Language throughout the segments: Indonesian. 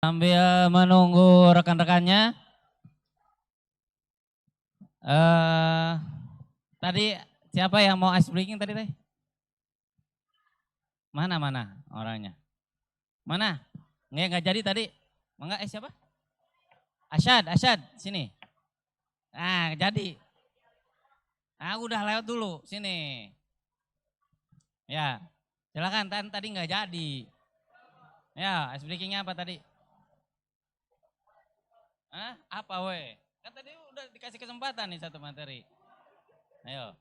Sambil menunggu rekan-rekannya, tadi siapa yang mau ice breaking tadi teh? Mana orangnya? Mana? Nggak jadi tadi. Mangga siapa? Asyad, sini. Nah, jadi. Ah, udah lewat dulu, sini. Ya, silakan, tadi nggak jadi. Ya, ice breakingnya apa tadi? Hah? Apa weh? Kan tadi udah dikasih kesempatan nih satu materi. Ayo.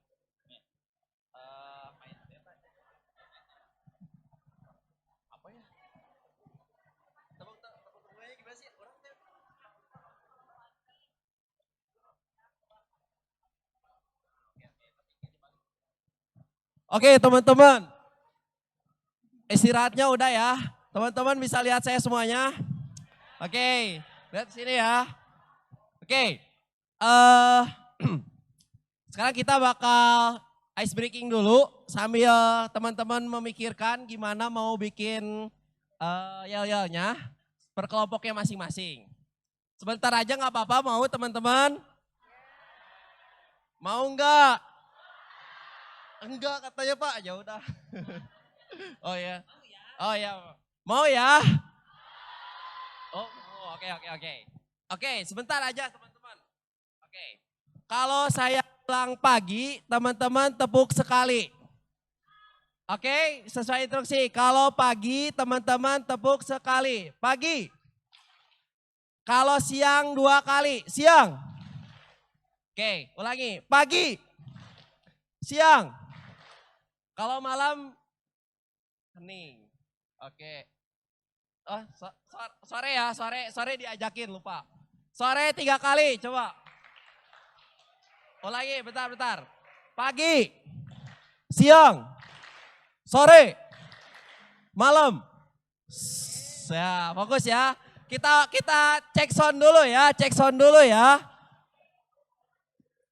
Apa ya? Tepuk-tepuknya gimana sih? Oke teman-teman, istirahatnya udah ya. Teman-teman bisa lihat saya semuanya. Oke, lihat sini ya. Oke, sekarang kita bakal ice breaking dulu sambil teman-teman memikirkan gimana mau bikin yel-yelnya per kelompoknya masing-masing. Sebentar aja nggak apa-apa, mau teman-teman? Mau nggak? Enggak katanya Pak, ya udah. Oh ya. Oh ya. Mau ya? Oh, oke. Oke, sebentar aja teman-teman. Oke. Kalau saya bilang pagi, teman-teman tepuk sekali. Oke, sesuai instruksi. Kalau pagi, teman-teman tepuk sekali. Pagi. Kalau siang 2 kali. Siang. Oke, ulangi. Pagi. Siang. Kalau malam, hening. Oke. Oh, sore ya, sore diajakin lupa. Sore 3 kali, coba. Ulangi, bentar. Pagi, siang, sore, malam. Ya, fokus ya. Kita cek sound dulu ya,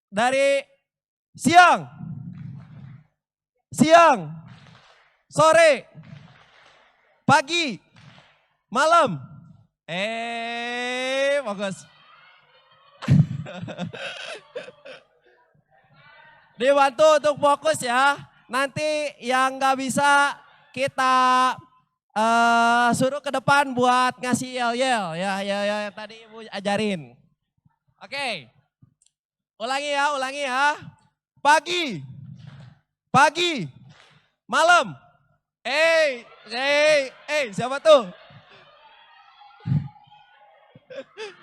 Dari siang, sore, pagi, malam. Fokus. Dibantu untuk fokus ya. Nanti yang nggak bisa kita suruh ke depan buat ngasih yel-yel ya yang tadi Ibu ajarin. Oke. Ulangi ya. Pagi, malam. Siapa tuh?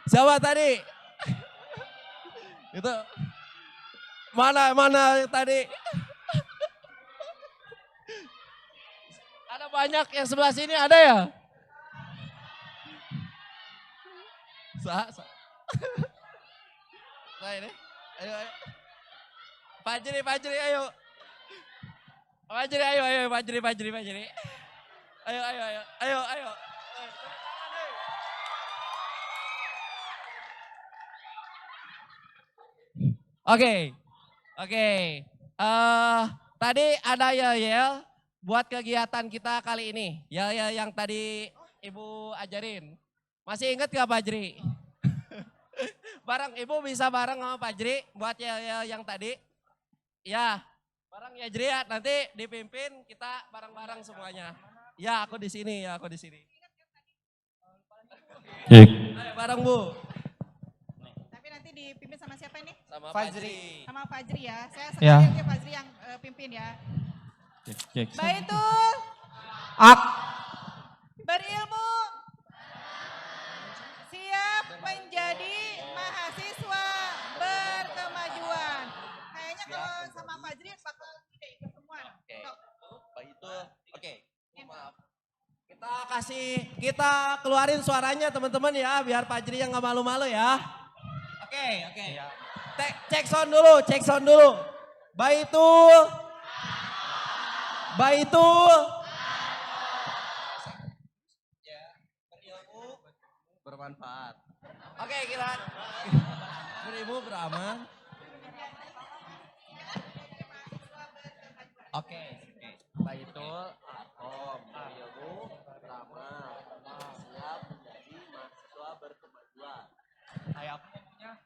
Siapa tadi? Itu mana yang tadi? Ada banyak yang sebelah sini ada ya? Nah ini, ayo. Fajri, ayo. Fajri, ayo. Ayo. Oke. Tadi ada yel buat kegiatan kita kali ini. Yel yang tadi Ibu ajarin. Masih ingat gak Fajri? Ibu bisa bareng sama Fajri buat yel yang tadi. Ya, bareng ya Jri ya. Nanti dipimpin kita bareng-bareng semuanya. Ya, aku di sini. Cek. Ayo bareng Bu. Tapi nanti dipimpin sama siapa ini? Sama Fajri. Sama Fajri ya. Saya sekalian ke Fajri yang pimpin ya. Cek. Baitul. Ak. Berilmu. Siap menjadi mahasiswa berkemajuan. Kayaknya kalau sama Fajri bakal ikut semua. Oke. Maaf. Kita keluarin suaranya teman-teman ya, biar Fajri yang nggak malu-malu ya. Oke. Cek sound dulu. Baitul. Ya, berilmu, bermanfaat. Oke, kita berilmu, beramal. Oke. Baitul.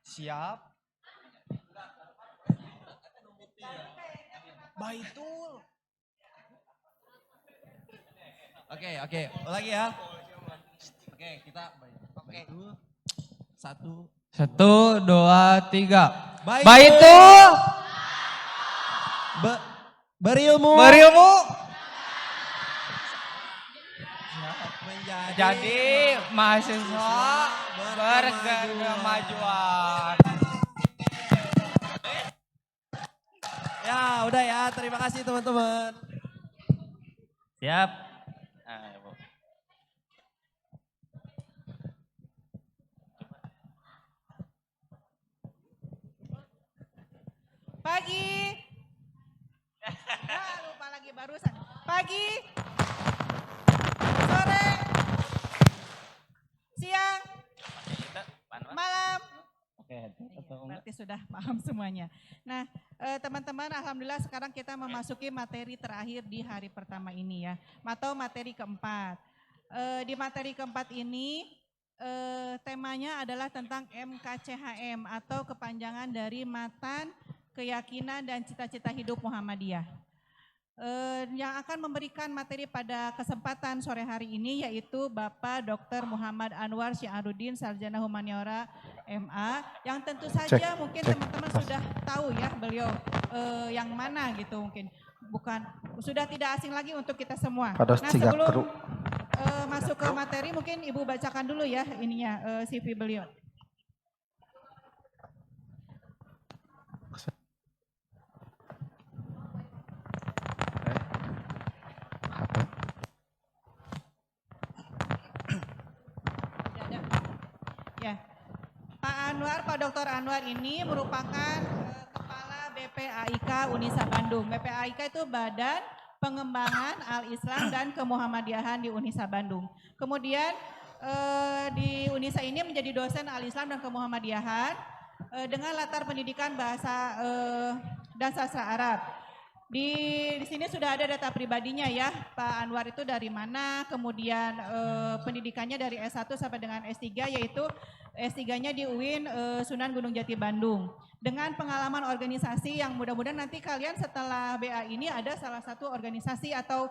Siap. Baitul. Oke, lagi ya. Oke, kita Oke. satu. 1, 2, 3. Baitul. Baitul. Berilmu. Berilmu. Jadi mahasiswa berkemajuan. Ya, udah ya. Terima kasih teman-teman. Siap. Nah, ya, Bu. Pagi. Lupa lagi barusan. Pagi. Sore. Siang. Kita, Pak Anwar. Malam. Oke, atau enggak? Berarti sudah paham semuanya. Nah, teman-teman, alhamdulillah sekarang kita memasuki materi terakhir di hari pertama ini ya, atau materi keempat. Di materi keempat ini temanya adalah tentang MKCHM atau kepanjangan dari Matan, Keyakinan dan Cita-Cita Hidup Muhammadiyah. Yang akan memberikan materi pada kesempatan sore hari ini yaitu Bapak Dr. Muhammad Anwar Syiaruddin, Sarjana Humaniora MA, yang tentu saja mungkin teman-teman sudah tahu ya beliau yang mana gitu mungkin. Bukan, sudah tidak asing lagi untuk kita semua. Nah sebelum masuk ke materi mungkin Ibu bacakan dulu ya ininya CV beliau. Ya, Pak Dr. Anwar ini merupakan Kepala BPAIK Unisa Bandung. BPAIK itu Badan Pengembangan Al-Islam dan Kemuhammadiyahan di Unisa Bandung. Kemudian di Unisa ini menjadi dosen Al-Islam dan Kemuhammadiyahan dengan latar pendidikan bahasa dan sastra Arab. Di sini sudah ada data pribadinya ya, Pak Anwar itu dari mana, kemudian pendidikannya dari S1 sampai dengan S3 yaitu S3-nya di UIN Sunan Gunung Jati Bandung. Dengan pengalaman organisasi yang mudah-mudahan nanti kalian setelah BA ini ada salah satu organisasi atau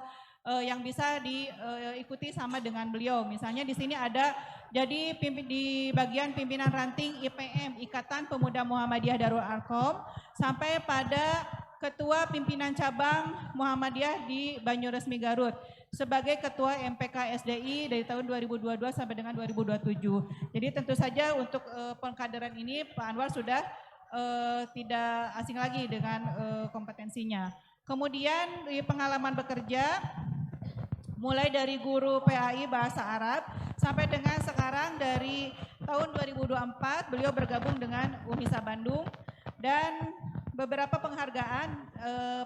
yang bisa diikuti sama dengan beliau. Misalnya di sini ada jadi di bagian pimpinan ranting IPM, Ikatan Pemuda Muhammadiyah Darul Arkom, sampai pada Ketua Pimpinan Cabang Muhammadiyah di Banyuresmi Garut sebagai Ketua MPK SDI dari tahun 2022 sampai dengan 2027. Jadi tentu saja untuk pengkaderan ini Pak Anwar sudah tidak asing lagi dengan kompetensinya. Kemudian di pengalaman bekerja mulai dari guru PAI Bahasa Arab sampai dengan sekarang dari tahun 2024 beliau bergabung dengan Unisa Bandung dan beberapa penghargaan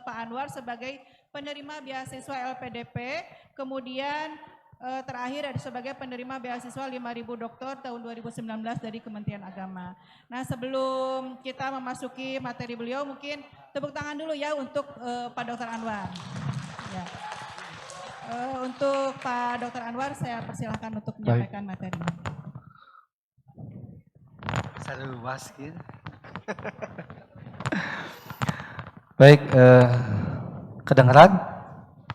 Pak Anwar sebagai penerima beasiswa LPDP, kemudian terakhir ada sebagai penerima beasiswa 5.000 doktor tahun 2019 dari Kementerian Agama. Nah sebelum kita memasuki materi beliau mungkin tepuk tangan dulu ya untuk Pak Dr. Anwar. Ya. Untuk Pak Dr. Anwar saya persilahkan untuk menyampaikan materinya. Saya luas gitu. Baik, kedengeran?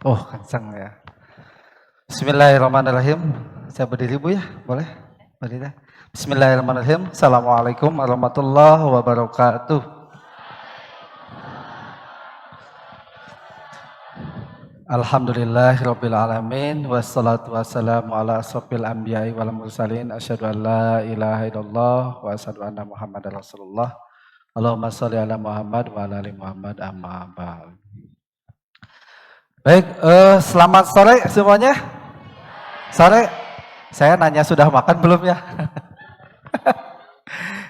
Oh, kencang ya. Bismillahirrahmanirrahim. Saya berdiri Bu ya, boleh? Berdiri. Bismillahirrahmanirrahim. Assalamualaikum warahmatullahi wabarakatuh. Alhamdulillahirabbil alamin wassalatu wassalamu ala asrofil anbiya'i wal mursalin asyhadu an la ilaha illallah wa asyhadu anna muhammadar rasulullah. Allahumma sholli ala Muhammad wa ala ali Muhammad amma ba'd. Baik, selamat sore semuanya. Sore, saya nanya sudah makan belum ya?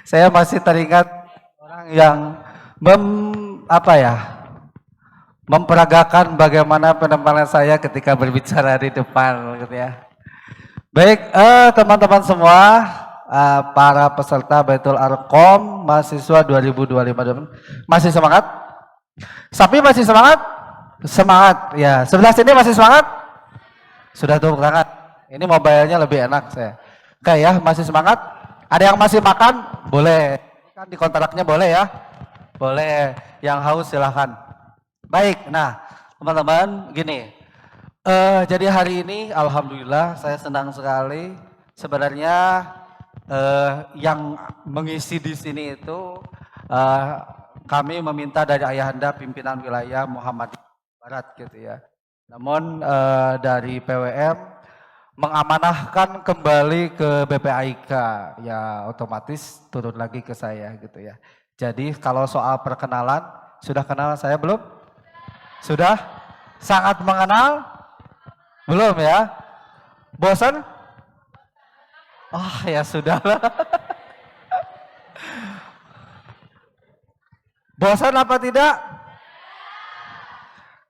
Saya masih teringat orang yang memperagakan bagaimana penampilan saya ketika berbicara di depan gitu ya. Baik, teman-teman semua, para peserta Baitul Arkom mahasiswa 2025 masih semangat? Sapi masih semangat? Semangat ya. Sebelah sini masih semangat? Sudah tepuk tangan. Ini mobilenya lebih enak saya. Oke ya, masih semangat? Ada yang masih makan? Boleh. Kan di kontraknya boleh ya? Boleh. Yang haus silahkan. Baik, nah teman-teman gini. Jadi hari ini alhamdulillah saya senang sekali. Sebenarnya yang mengisi di sini itu kami meminta dari ayahanda pimpinan wilayah Muhammadiyah Barat gitu ya. Namun dari PWM mengamanahkan kembali ke BPAIK, ya otomatis turun lagi ke saya gitu ya. Jadi kalau soal perkenalan, sudah kenal saya belum? Sudah? Sangat mengenal? Belum ya? Bosan? Oh ya sudahlah. Bosan apa tidak?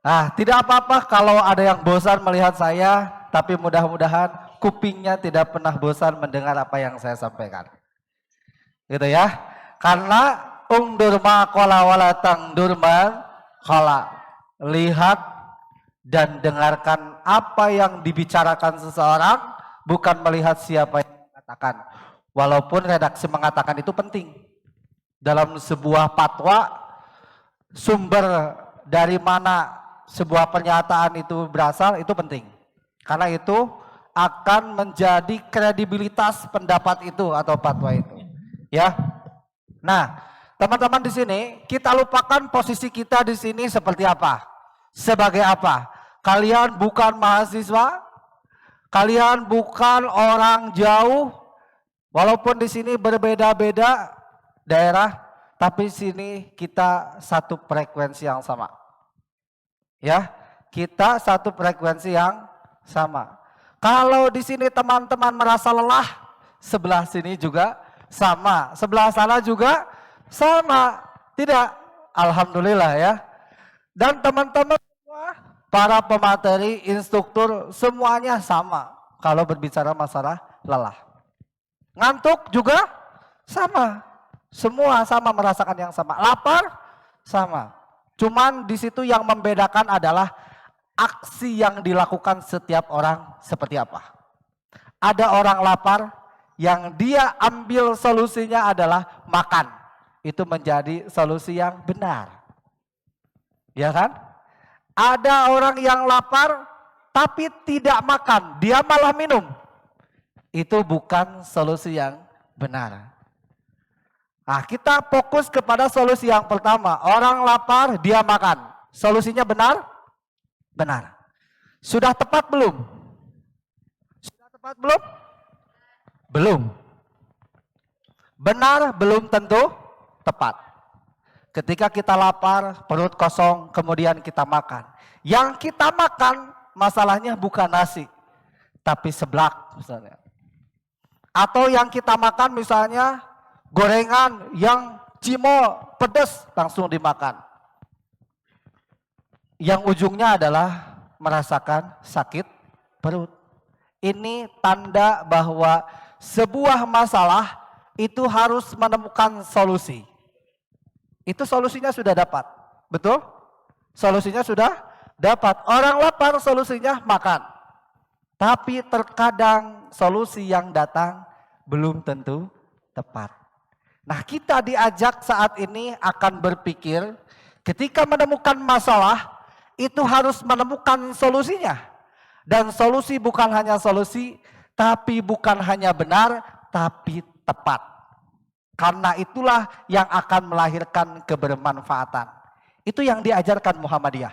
Ah, tidak apa-apa kalau ada yang bosan melihat saya. Tapi mudah-mudahan kupingnya tidak pernah bosan mendengar apa yang saya sampaikan. Gitu ya. Karena durma kola walatang durma kola. Lihat dan dengarkan apa yang dibicarakan seseorang, bukan melihat siapa yang mengatakan. Walaupun redaksi mengatakan itu penting. Dalam sebuah fatwa, sumber dari mana sebuah pernyataan itu berasal, itu penting. Karena itu akan menjadi kredibilitas pendapat itu atau fatwa itu. Ya. Nah, teman-teman di sini kita lupakan posisi kita di sini seperti apa? Sebagai apa? Kalian bukan mahasiswa, kalian bukan orang jauh, walaupun di sini berbeda-beda daerah, tapi sini kita satu frekuensi yang sama. Ya, kita satu frekuensi yang sama. Kalau di sini teman-teman merasa lelah, sebelah sini juga sama, sebelah sana juga sama. Tidak, alhamdulillah ya. Dan teman-teman semua, para pemateri, instruktur, semuanya sama. Kalau berbicara masalah lelah. Ngantuk juga sama. Semua sama merasakan yang sama. Lapar sama. Cuman di situ yang membedakan adalah aksi yang dilakukan setiap orang seperti apa. Ada orang lapar yang dia ambil solusinya adalah makan. Itu menjadi solusi yang benar. Ya kan? Ada orang yang lapar tapi tidak makan, dia malah minum. Itu bukan solusi yang benar. Nah, kita fokus kepada solusi yang pertama. Orang lapar, dia makan. Solusinya benar? Benar. Sudah tepat belum? Sudah tepat belum? Belum. Benar belum tentu tepat. Ketika kita lapar, perut kosong, kemudian kita makan. Yang kita makan masalahnya bukan nasi, tapi seblak misalnya. Atau yang kita makan misalnya gorengan yang cimol, pedas, langsung dimakan. Yang ujungnya adalah merasakan sakit perut. Ini tanda bahwa sebuah masalah itu harus menemukan solusi. Itu solusinya sudah dapat, betul? Solusinya sudah dapat. Orang lapar solusinya makan. Tapi terkadang solusi yang datang belum tentu tepat. Nah, kita diajak saat ini akan berpikir ketika menemukan masalah, itu harus menemukan solusinya. Dan solusi bukan hanya solusi, tapi bukan hanya benar, tapi tepat. Karena itulah yang akan melahirkan kebermanfaatan. Itu yang diajarkan Muhammadiyah.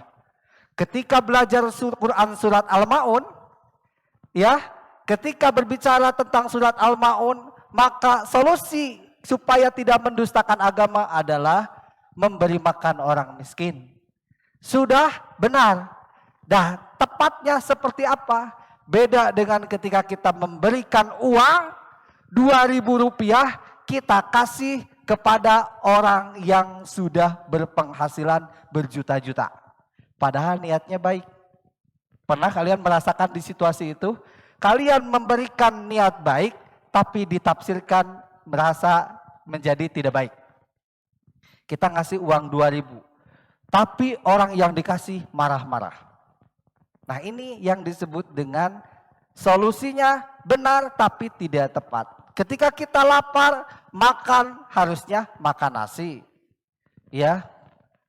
Ketika belajar Quran surat Al-Ma'un, ya, ketika berbicara tentang surat Al-Ma'un, maka solusi supaya tidak mendustakan agama adalah memberi makan orang miskin. Sudah benar. Nah, tepatnya seperti apa? Beda dengan ketika kita memberikan uang 2.000 rupiah, kita kasih kepada orang yang sudah berpenghasilan berjuta-juta. Padahal niatnya baik. Pernah kalian merasakan di situasi itu? Kalian memberikan niat baik, tapi ditafsirkan merasa menjadi tidak baik. Kita ngasih uang 2.000. Tapi orang yang dikasih marah-marah. Nah, ini yang disebut dengan solusinya benar tapi tidak tepat. Ketika kita lapar, makan harusnya makan nasi. Ya,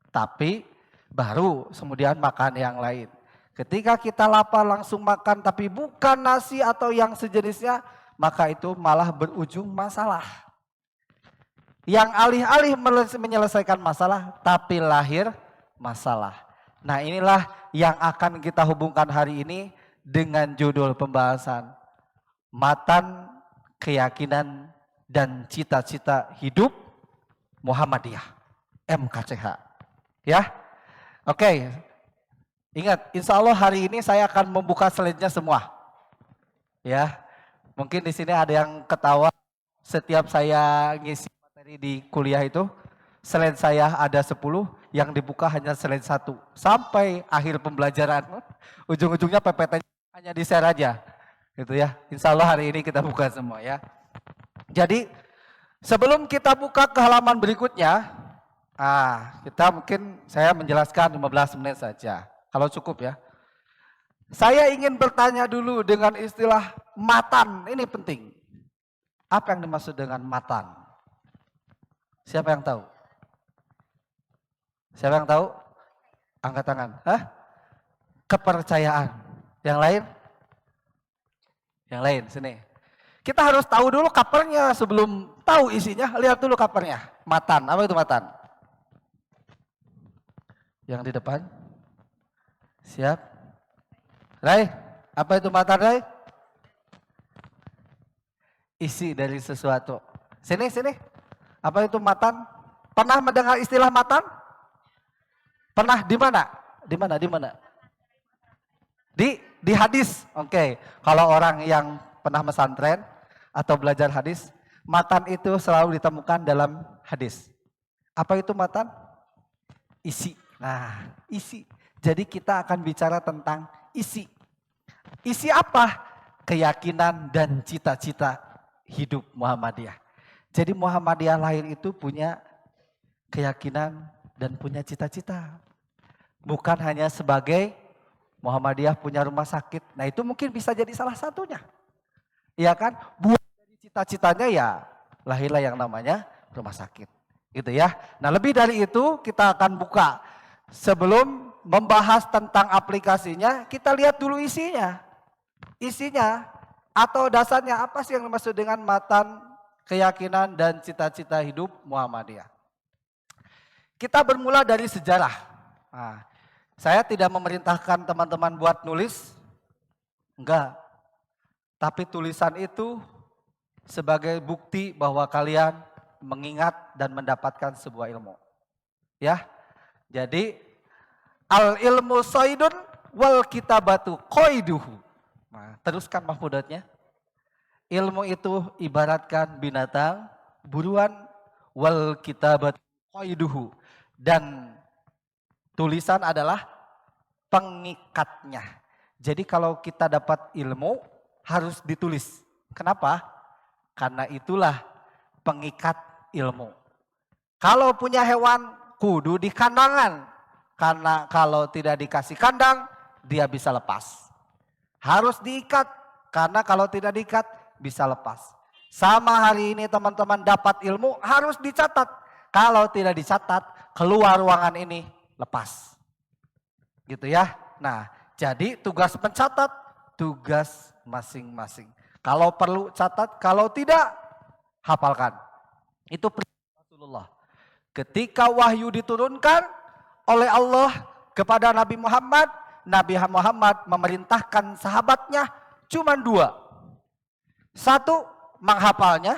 tapi baru kemudian makan yang lain. Ketika kita lapar langsung makan tapi bukan nasi atau yang sejenisnya, maka itu malah berujung masalah. Yang alih-alih menyelesaikan masalah tapi lahir masalah. Nah, inilah yang akan kita hubungkan hari ini dengan judul pembahasan Matan Keyakinan dan Cita-Cita Hidup Muhammadiyah, MKCH. Ya, oke. Ingat, insya Allah hari ini saya akan membuka slide-nya semua. Ya, mungkin di sini ada yang ketawa setiap saya ngisi materi di kuliah itu, slide saya ada 10, yang dibuka hanya slide 1. Sampai akhir pembelajaran, ujung-ujungnya PPT hanya di-share aja. Gitu ya, insya Allah hari ini kita buka semua ya. Jadi, sebelum kita buka ke halaman berikutnya, saya menjelaskan 15 menit saja. Kalau cukup ya. Saya ingin bertanya dulu dengan istilah matan, ini penting. Apa yang dimaksud dengan matan? Siapa yang tahu? Siapa yang tahu? Angkat tangan. Kepercayaan. Yang lain? Yang lain, sini. Kita harus tahu dulu covernya sebelum tahu isinya. Lihat dulu covernya. Matan, apa itu matan? Yang di depan. Siap. Rai, apa itu matan, Rai? Isi dari sesuatu. Sini. Apa itu matan? Pernah mendengar istilah matan? Pernah di mana? Di mana? Di hadis. Oke. Kalau orang yang pernah pesantren atau belajar hadis, matan itu selalu ditemukan dalam hadis. Apa itu matan? Isi. Nah, isi. Jadi kita akan bicara tentang isi. Isi apa? Keyakinan dan cita-cita hidup Muhammadiyah. Jadi Muhammadiyah lahir itu punya keyakinan dan punya cita-cita. Bukan hanya sebagai Muhammadiyah punya rumah sakit. Nah, itu mungkin bisa jadi salah satunya. Iya kan? Buat dari cita-citanya ya lahirlah yang namanya rumah sakit. Gitu ya. Nah, lebih dari itu kita akan buka. Sebelum membahas tentang aplikasinya, kita lihat dulu isinya. Isinya atau dasarnya apa sih yang dimaksud dengan matan keyakinan dan cita-cita hidup Muhammadiyah. Kita bermula dari sejarah. Nah, saya tidak memerintahkan teman-teman buat nulis. Enggak. Tapi tulisan itu sebagai bukti bahwa kalian mengingat dan mendapatkan sebuah ilmu. Ya. Jadi al ilmu soidun wal kitabatu qoiduhu. Nah, teruskan mahfudatnya. Ilmu itu ibaratkan binatang, buruan, wal kitabatu qoiduhu. Dan tulisan adalah pengikatnya. Jadi kalau kita dapat ilmu harus ditulis. Kenapa? Karena itulah pengikat ilmu. Kalau punya hewan kudu di kandangan. Karena kalau tidak dikasih kandang, dia bisa lepas. Harus diikat, karena kalau tidak diikat, bisa lepas. Sama hari ini teman-teman dapat ilmu, harus dicatat. Kalau tidak dicatat, keluar ruangan ini, lepas. Gitu ya. Nah, jadi tugas pencatat, tugas masing-masing. Kalau perlu catat, kalau tidak, hafalkan. Itu perintah Rasulullah. Ketika wahyu diturunkan oleh Allah kepada Nabi Muhammad memerintahkan sahabatnya cuma 2. 1, menghafalnya.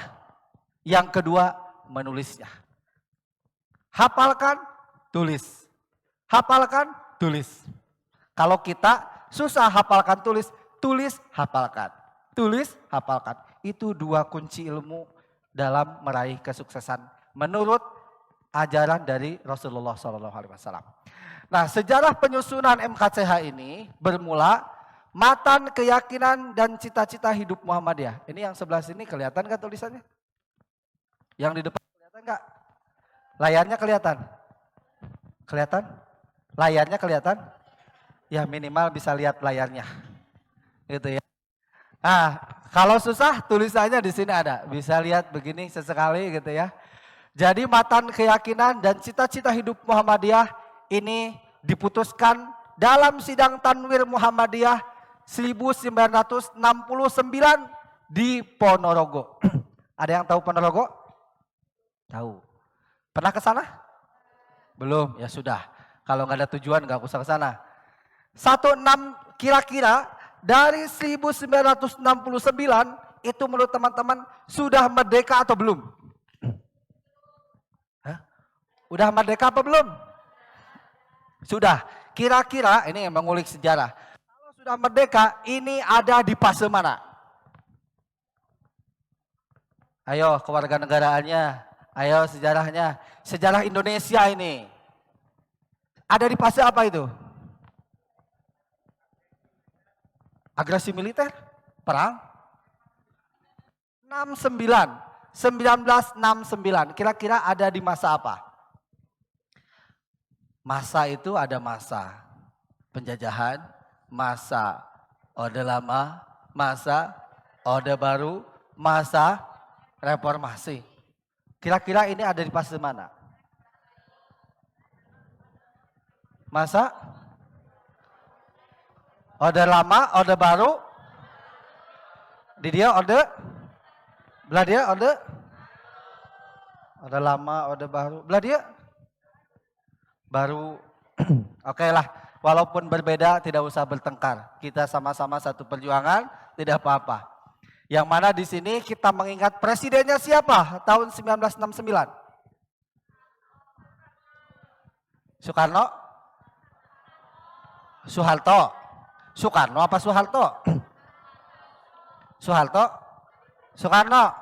Yang kedua, menulisnya. Hafalkan, tulis. Hafalkan, tulis. Kalau kita susah hafalkan, tulis. Tulis, hafalkan. Tulis, hafalkan. Itu 2 kunci ilmu dalam meraih kesuksesan menurut ajaran dari Rasulullah SAW. Nah, sejarah penyusunan MKCH ini bermula matan keyakinan dan cita-cita hidup Muhammadiyah. Ini yang sebelah sini kelihatan nggak tulisannya? Yang di depan kelihatan nggak? Layarnya kelihatan? Kelihatan? Layarnya kelihatan? Ya minimal bisa lihat layarnya. Gitu ya. Nah, Kalau susah tulisannya di sini ada. Bisa lihat begini sesekali gitu ya. Jadi matan keyakinan dan cita-cita hidup Muhammadiyah ini diputuskan dalam sidang Tanwir Muhammadiyah 1969 di Ponorogo. Ada yang tahu Ponorogo? Tahu. Pernah ke sana? Belum, ya sudah. Kalau nggak ada tujuan nggak usah ke sana. 16 kira-kira dari 1969 itu menurut teman-teman sudah merdeka atau belum? Hah? Udah merdeka apa belum? Sudah. Kira-kira ini yang mengulik sejarah. Kalau sudah merdeka ini ada di fase mana? Ayo kewarganegaraannya, ayo sejarahnya. Sejarah Indonesia ini. Ada di fase apa itu? Agresi militer? Perang? 1969. Kira-kira ada di masa apa? Masa itu ada masa penjajahan, masa Orde Lama, masa Orde Baru, masa reformasi. Kira-kira ini ada di fase mana? Masa Orde Lama, Orde Baru, di dia Orde, belah dia Orde Lama, Orde Baru, belah dia baru. Oke lah, walaupun berbeda tidak usah bertengkar. Kita sama-sama satu perjuangan, tidak apa-apa. Yang mana di sini kita mengingat presidennya siapa tahun 1969? Soekarno? Soeharto? Soekarno apa Soeharto? Soeharto? Soekarno?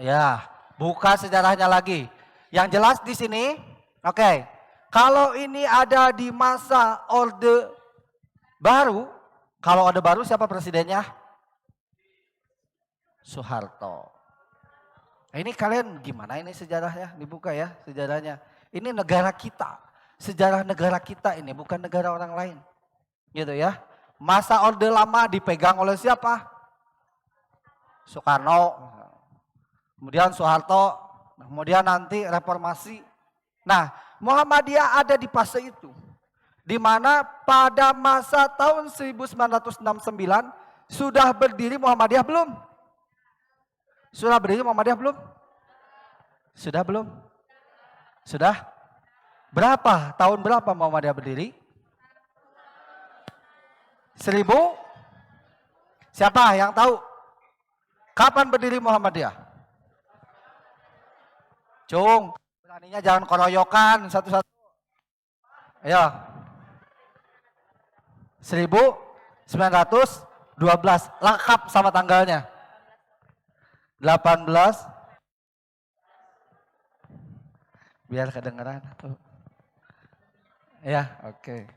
Ya, buka sejarahnya lagi. Yang jelas di sini, oke. Kalau ini ada di masa Orde Baru, kalau Orde Baru siapa presidennya? Soeharto. Nah, ini kalian gimana ini sejarahnya? Dibuka ya sejarahnya. Ini negara kita. Sejarah negara kita ini bukan negara orang lain. Gitu ya. Masa Orde Lama dipegang oleh siapa? Soekarno. Kemudian Soeharto. Kemudian nanti reformasi. Nah, Muhammadiyah ada di fase itu. Di mana pada masa tahun 1969 sudah berdiri Muhammadiyah belum? Sudah berdiri Muhammadiyah belum? Sudah belum? Sudah? Berapa? Tahun berapa Muhammadiyah berdiri? 1000? Siapa yang tahu? Kapan berdiri Muhammadiyah? Cung, beraninya jangan koroyokan satu-satu. Ayo. 1912, lengkap sama tanggalnya. 18. Biar kedengeran. Ya, oke.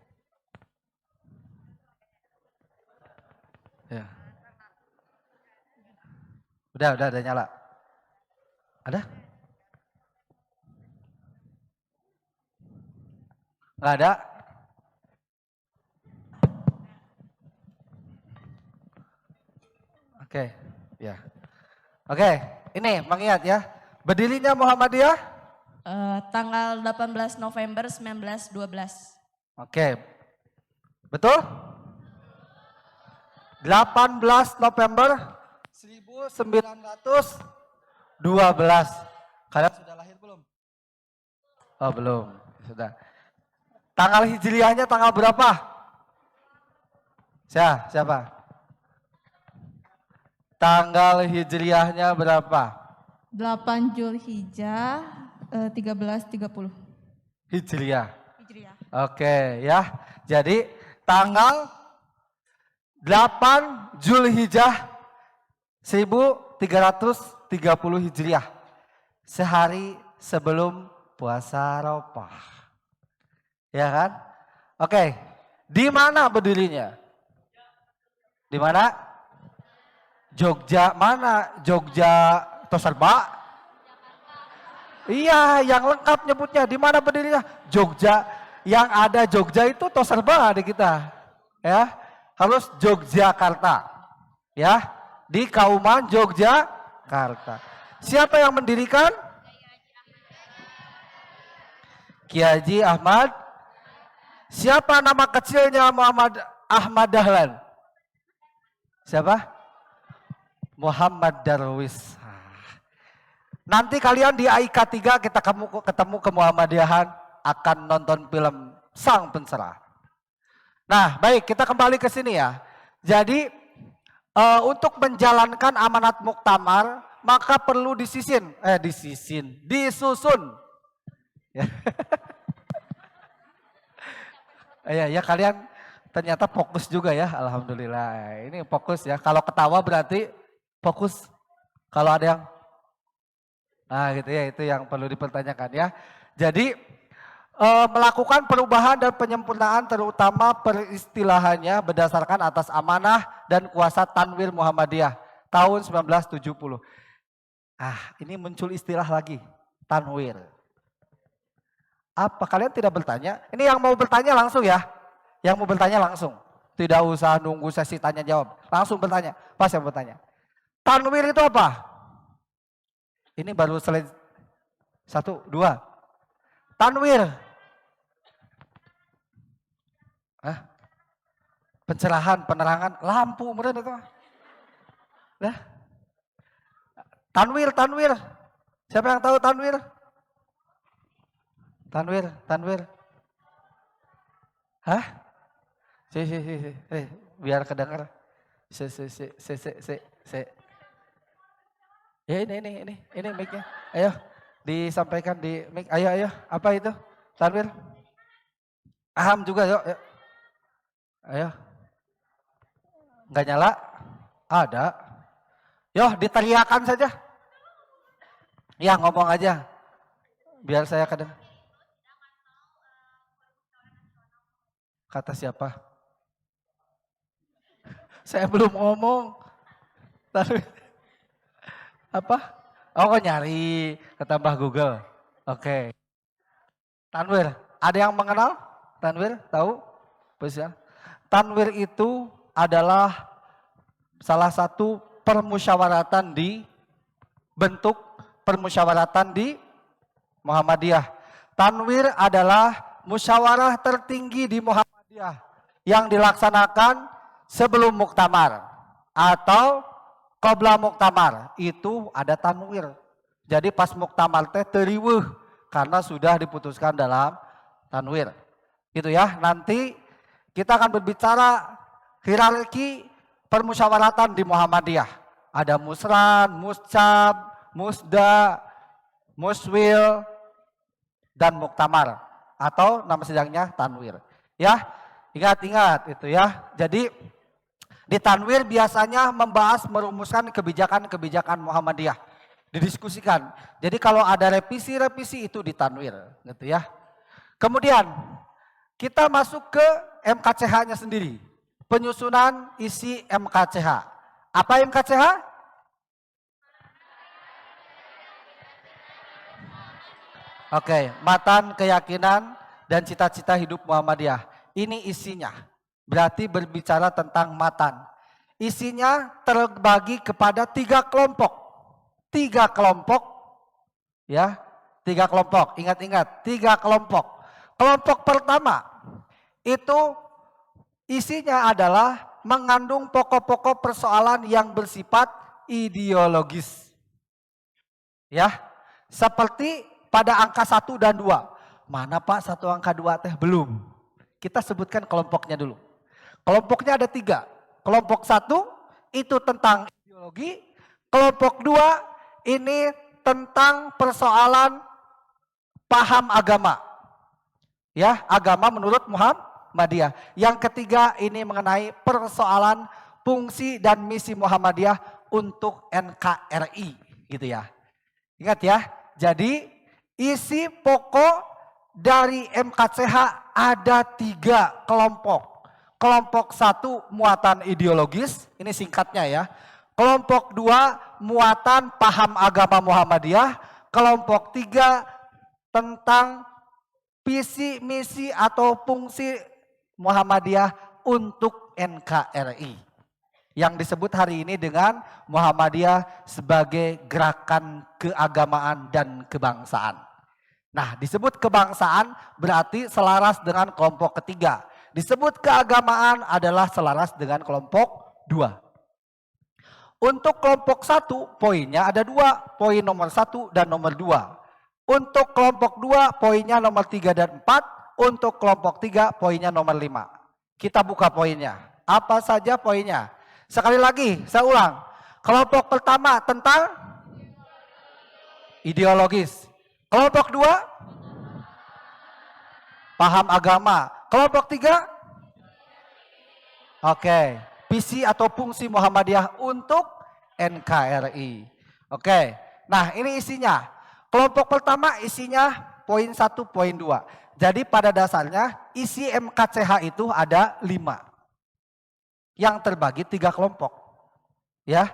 Ya. Udah nyala. Ada? Nggak ada? Oke, ya. Oke, ini mengingat ya. Berdirinya Muhammadiyah? Tanggal 18 November 1912. Oke. Betul? 18 November 1912. Kalian sudah lahir belum? Oh, belum. Sudah. Tanggal hijriahnya tanggal berapa? Siapa? Tanggal hijriahnya berapa? 8 Zulhijjah 1330. Hijriah. Hijriah. Oke ya. Jadi tanggal 8 Zulhijjah 1330 Hijriah. Sehari sebelum puasa Arafah. Ya kan? Oke. Di mana berdirinya? Di mana? Jogja mana? Jogja Toserba? Iya, yang lengkap nyebutnya. Di mana berdirinya? Jogja. Yang ada Jogja itu Toserba di kita. Ya, harus Yogyakarta. Ya, di Kauman, Yogyakarta. Siapa yang mendirikan? Kiai Haji Ahmad. Siapa nama kecilnya Muhammad Ahmad Dahlan? Siapa? Muhammad Darwis. Nanti kalian di AIK 3 kita ketemu ke Muhammadiyahan akan nonton film Sang Pencerah. Nah, baik, kita kembali ke sini ya. Jadi untuk menjalankan amanat muktamar maka perlu disusun. Ya kalian ternyata fokus juga ya, alhamdulillah. Ini fokus ya. Kalau ketawa berarti fokus. Kalau ada yang gitu ya, itu yang perlu dipertanyakan ya. Jadi melakukan perubahan dan penyempurnaan terutama peristilahannya berdasarkan atas amanah dan kuasa Tanwir Muhammadiyah tahun 1970. Ini muncul istilah lagi, Tanwir. Apa kalian tidak bertanya? Ini yang mau bertanya langsung ya. Yang mau bertanya langsung. Tidak usah nunggu sesi tanya jawab. Langsung bertanya. Pas yang bertanya. Tanwir itu apa? Ini baru selesai 1, 2. Tanwir. Pencerahan, penerangan, lampu meren itu. Tanwir. Siapa yang tahu Tanwir? Tanwir. Biar kedengar. Ya ini mic-nya. Ayo disampaikan di mic. Ayo. Apa itu? Tanwir. Aham juga yuk. Ayo. Enggak nyala? Ada. Yo, diteriakan saja. Ya, ngomong aja. Biar saya kedengar. Kata siapa? Saya belum ngomong. Tanwir. Apa? Oh, nyari. Ketambah Google. Oke. Tanwir. Ada yang mengenal? Tanwir, tahu? Bisa. Tanwir itu adalah salah satu permusyawaratan di bentuk permusyawaratan di Muhammadiyah. Tanwir adalah musyawarah tertinggi di Muhammadiyah yang dilaksanakan sebelum muktamar atau qabla muktamar. Itu ada tanwir. Jadi pas muktamar teh teriweuh karena sudah diputuskan dalam tanwir. Gitu ya. Nanti kita akan berbicara hierarki permusyawaratan di Muhammadiyah. Ada musran, muscab, musda, muswil, dan muktamar. Atau nama sidangnya tanwir. Ya, ingat itu ya. Jadi di tanwir biasanya membahas merumuskan kebijakan-kebijakan Muhammadiyah. Didiskusikan. Jadi kalau ada revisi-revisi itu di tanwir. Gitu ya. Kemudian kita masuk ke MKCH-nya sendiri. Penyusunan isi MKCH. Apa MKCH? Oke, matan, keyakinan, dan cita-cita hidup Muhammadiyah. Ini isinya. Berarti berbicara tentang matan. Isinya terbagi kepada 3 kelompok. 3 kelompok. Ya, 3 kelompok. Ingat-ingat, 3 kelompok. Kelompok pertama itu isinya adalah mengandung pokok-pokok persoalan yang bersifat ideologis. Ya, seperti pada angka 1 dan 2. Mana Pak 1 angka 2 teh? Belum. Kita sebutkan kelompoknya dulu. Kelompoknya ada 3. Kelompok 1 itu tentang ideologi. Kelompok 2 ini tentang persoalan paham agama. Ya, agama menurut Muhammadiyah. Yang ketiga ini mengenai persoalan fungsi dan misi Muhammadiyah untuk NKRI, gitu ya. Ingat ya. Jadi isi pokok dari MKCH ada 3 kelompok. Kelompok 1 muatan ideologis, ini singkatnya ya. Kelompok 2 muatan paham agama Muhammadiyah. Kelompok 3 tentang visi, misi atau fungsi Muhammadiyah untuk NKRI. Yang disebut hari ini dengan Muhammadiyah sebagai gerakan keagamaan dan kebangsaan. Nah, disebut kebangsaan berarti selaras dengan kelompok ketiga. Disebut keagamaan adalah selaras dengan kelompok 2. Untuk kelompok 1 poinnya ada 2, poin nomor 1 dan nomor 2. Untuk kelompok 2 poinnya nomor 3 dan 4, untuk kelompok 3 poinnya nomor 5. Kita buka poinnya. Apa saja poinnya? Sekali lagi, saya ulang. Kelompok pertama tentang ideologis. Kelompok 2 paham agama. Kelompok 3 oke, visi atau fungsi Muhammadiyah untuk NKRI. Oke, nah ini isinya. Kelompok pertama isinya poin 1, poin 2. Jadi pada dasarnya isi MKCH itu ada 5. Yang terbagi 3 kelompok. Ya.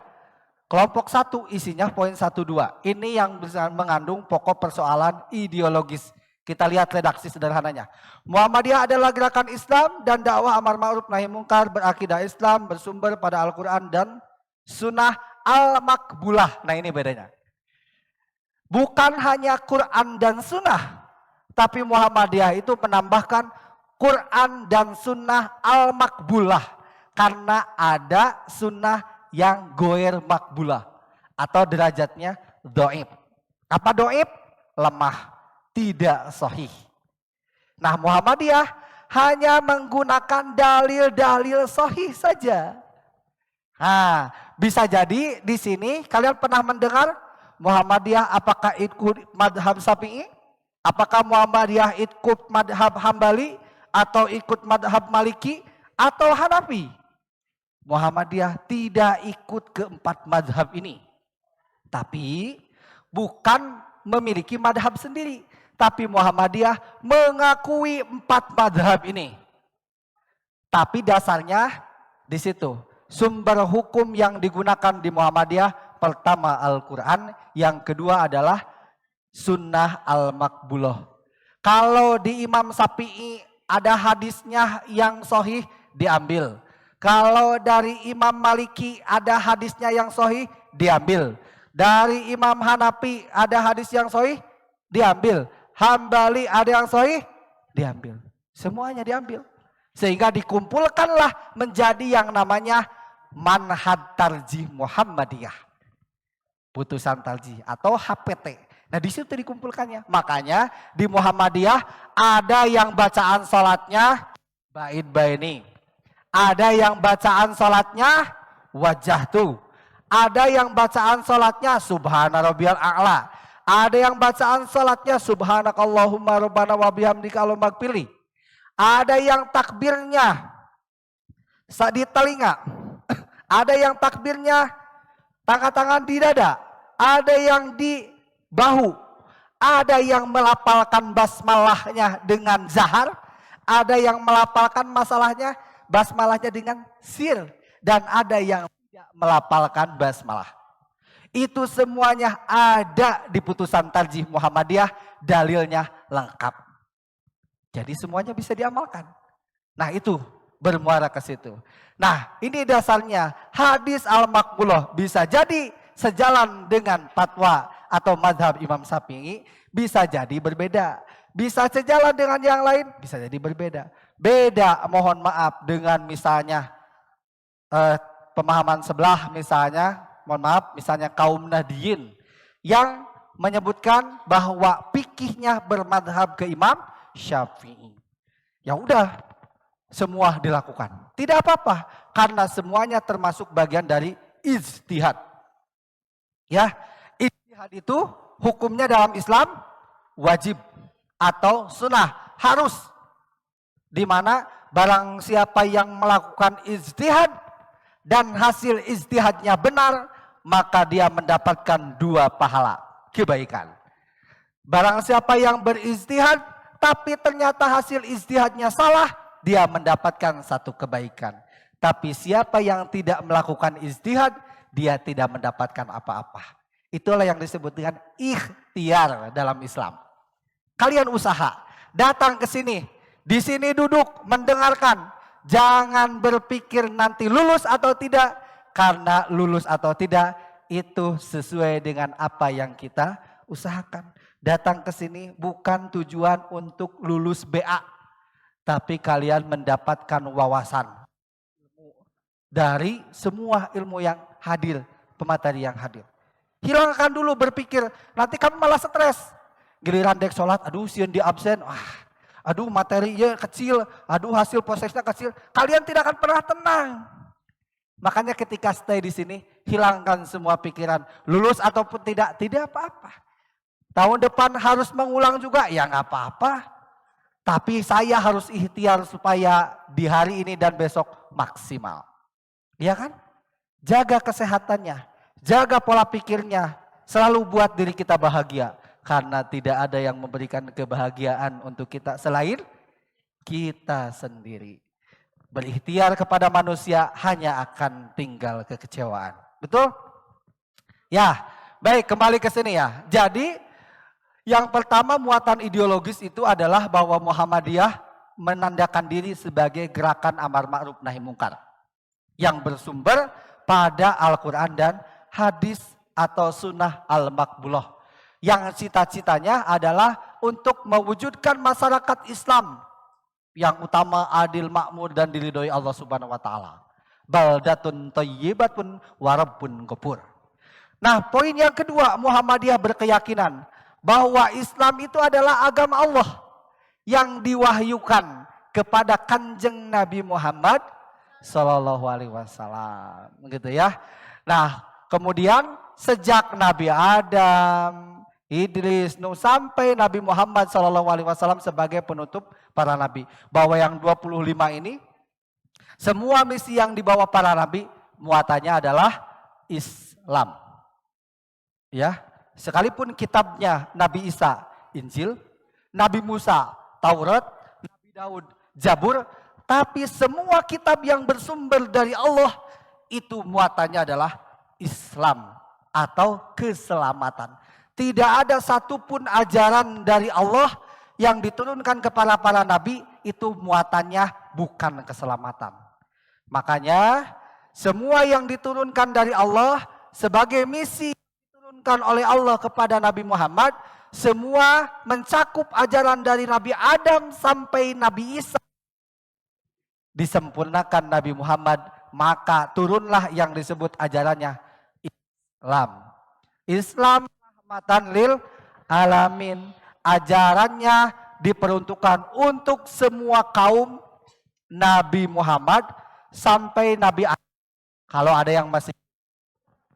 Kelompok 1 isinya poin 1, 2. Ini yang mengandung pokok persoalan ideologis. Kita lihat redaksi sederhananya. Muhammadiyah adalah gerakan Islam dan dakwah amar ma'ruf nahi mungkar berakidah Islam bersumber pada Al-Quran dan Sunnah al-Makbulah. Nah ini bedanya. Bukan hanya Quran dan Sunnah. Tapi Muhammadiyah itu menambahkan Quran dan Sunnah al-Makbulah. Karena ada sunnah yang goer makbulah. Atau derajatnya do'ib. Apa do'ib? Lemah. Tidak sahih. Nah Muhammadiyah hanya menggunakan dalil-dalil sahih saja. Nah, bisa jadi di sini kalian pernah mendengar Muhammadiyah apakah ikut madhab Syafi'i? Apakah Muhammadiyah ikut madhab Hambali? Atau ikut madhab Maliki? Atau Hanafi? Muhammadiyah tidak ikut keempat madhab ini. Tapi bukan memiliki madhab sendiri. Tapi Muhammadiyah mengakui 4 madhab ini. Tapi dasarnya di situ. Sumber hukum yang digunakan di Muhammadiyah pertama Al-Quran. Yang kedua adalah Sunnah al-Makbulah. Kalau di Imam Syafi'i ada hadisnya yang sahih diambil. Kalau dari Imam Maliki ada hadisnya yang sahih diambil. Dari Imam Hanafi ada hadis yang sahih diambil. Hambali ada yang sahih diambil. Semuanya diambil. Sehingga dikumpulkanlah menjadi yang namanya Manhaj Tarjih Muhammadiyah. Putusan tarjih atau HPT. Nah di situ dikumpulkannya. Makanya di Muhammadiyah ada yang bacaan salatnya bait baini. Ada yang bacaan salatnya wajah tuh. Ada yang bacaan salatnya subhana rabbiyal a'la. Ada yang bacaan salatnya subhanakallahumma rabbana wa bihamdika Allahumma gfirli. Ada yang takbirnya di telinga. Ada yang takbirnya tangan-tangan di dada. Ada yang di bahu. Ada yang melafalkan basmalahnya dengan zahar. Ada yang melafalkan basmalahnya dengan sir. Dan ada yang tidak melafalkan basmalah. Itu semuanya ada di putusan tarjih Muhammadiyah. Dalilnya lengkap. Jadi semuanya bisa diamalkan. Nah itu bermuara ke situ. Nah ini dasarnya hadis al-Makbulah bisa jadi sejalan dengan fatwa atau madhab Imam Syafi'i. Bisa jadi berbeda. Bisa sejalan dengan yang lain, bisa jadi berbeda. Beda, mohon maaf, dengan misalnya pemahaman sebelah misalnya, mohon maaf, misalnya kaum Nahdiyin yang menyebutkan bahwa fikihnya bermadhab ke Imam Syafi'i. Ya udah, semua dilakukan. Tidak apa-apa, karena semuanya termasuk bagian dari ijtihad. Ya, ijtihad itu hukumnya dalam Islam wajib atau sunnah, harus. Di mana barang siapa yang melakukan ijtihad dan hasil ijtihadnya benar, maka dia mendapatkan 2 pahala kebaikan. Barang siapa yang berijtihad tapi ternyata hasil ijtihadnya salah, dia mendapatkan 1 kebaikan. Tapi siapa yang tidak melakukan ijtihad, dia tidak mendapatkan apa-apa. Itulah yang disebut dengan ikhtiar dalam Islam. Kalian usaha, datang ke sini, di sini duduk mendengarkan. Jangan berpikir nanti lulus atau tidak, karena lulus atau tidak itu sesuai dengan apa yang kita usahakan. Datang ke sini bukan tujuan untuk lulus BA, tapi kalian mendapatkan wawasan dari semua ilmu yang hadir, pemateri yang hadir. Hilangkan dulu berpikir, nanti kamu malah stres. Giliran dek sholat, aduh sieun di absen, aduh materinya kecil, aduh hasil prosesnya kecil. Kalian tidak akan pernah tenang. Makanya ketika stay di sini, hilangkan semua pikiran. Lulus ataupun tidak apa-apa. Tahun depan harus mengulang juga, ya nggak apa-apa. Tapi saya harus ikhtiar supaya di hari ini dan besok maksimal. Iya kan? Jaga kesehatannya, jaga pola pikirnya, selalu buat diri kita bahagia. Karena tidak ada yang memberikan kebahagiaan untuk kita selain kita sendiri. Berikhtiar kepada manusia hanya akan tinggal kekecewaan. Betul? Ya, baik kembali ke sini ya. Jadi yang pertama muatan ideologis itu adalah bahwa Muhammadiyah menandakan diri sebagai gerakan amar ma'ruf nahi mungkar. Yang bersumber pada Al-Quran dan hadis atau sunnah al-makbulah. Yang cita-citanya adalah untuk mewujudkan masyarakat Islam yang utama adil, makmur dan diridhoi Allah Subhanahu wa taala. Baldatun thayyibatun wa rabbun ghafur. Nah, poin yang kedua, Muhammadiyah berkeyakinan bahwa Islam itu adalah agama Allah yang diwahyukan kepada Kanjeng Nabi Muhammad Sallallahu Alaihi Wasallam, gitu ya. Nah, kemudian sejak Nabi Adam, Idris, Nuh sampai Nabi Muhammad Sallallahu Alaihi Wasallam sebagai penutup para nabi, bahwa yang 25 ini semua misi yang dibawa para nabi muatannya adalah Islam, ya. Sekalipun kitabnya Nabi Isa, Injil, Nabi Musa, Taurat, Nabi Daud, Zabur, tapi semua kitab yang bersumber dari Allah itu muatannya adalah Islam atau keselamatan. Tidak ada satupun ajaran dari Allah yang diturunkan kepada para nabi itu muatannya bukan keselamatan. Makanya semua yang diturunkan dari Allah sebagai misi oleh Allah kepada Nabi Muhammad, semua mencakup ajaran dari Nabi Adam sampai Nabi Isa. Disempurnakan Nabi Muhammad, maka turunlah yang disebut ajarannya Islam. Islam rahmatan lil alamin. Ajarannya diperuntukkan untuk semua kaum Nabi Muhammad sampai Nabi Adam. Kalau ada yang masih,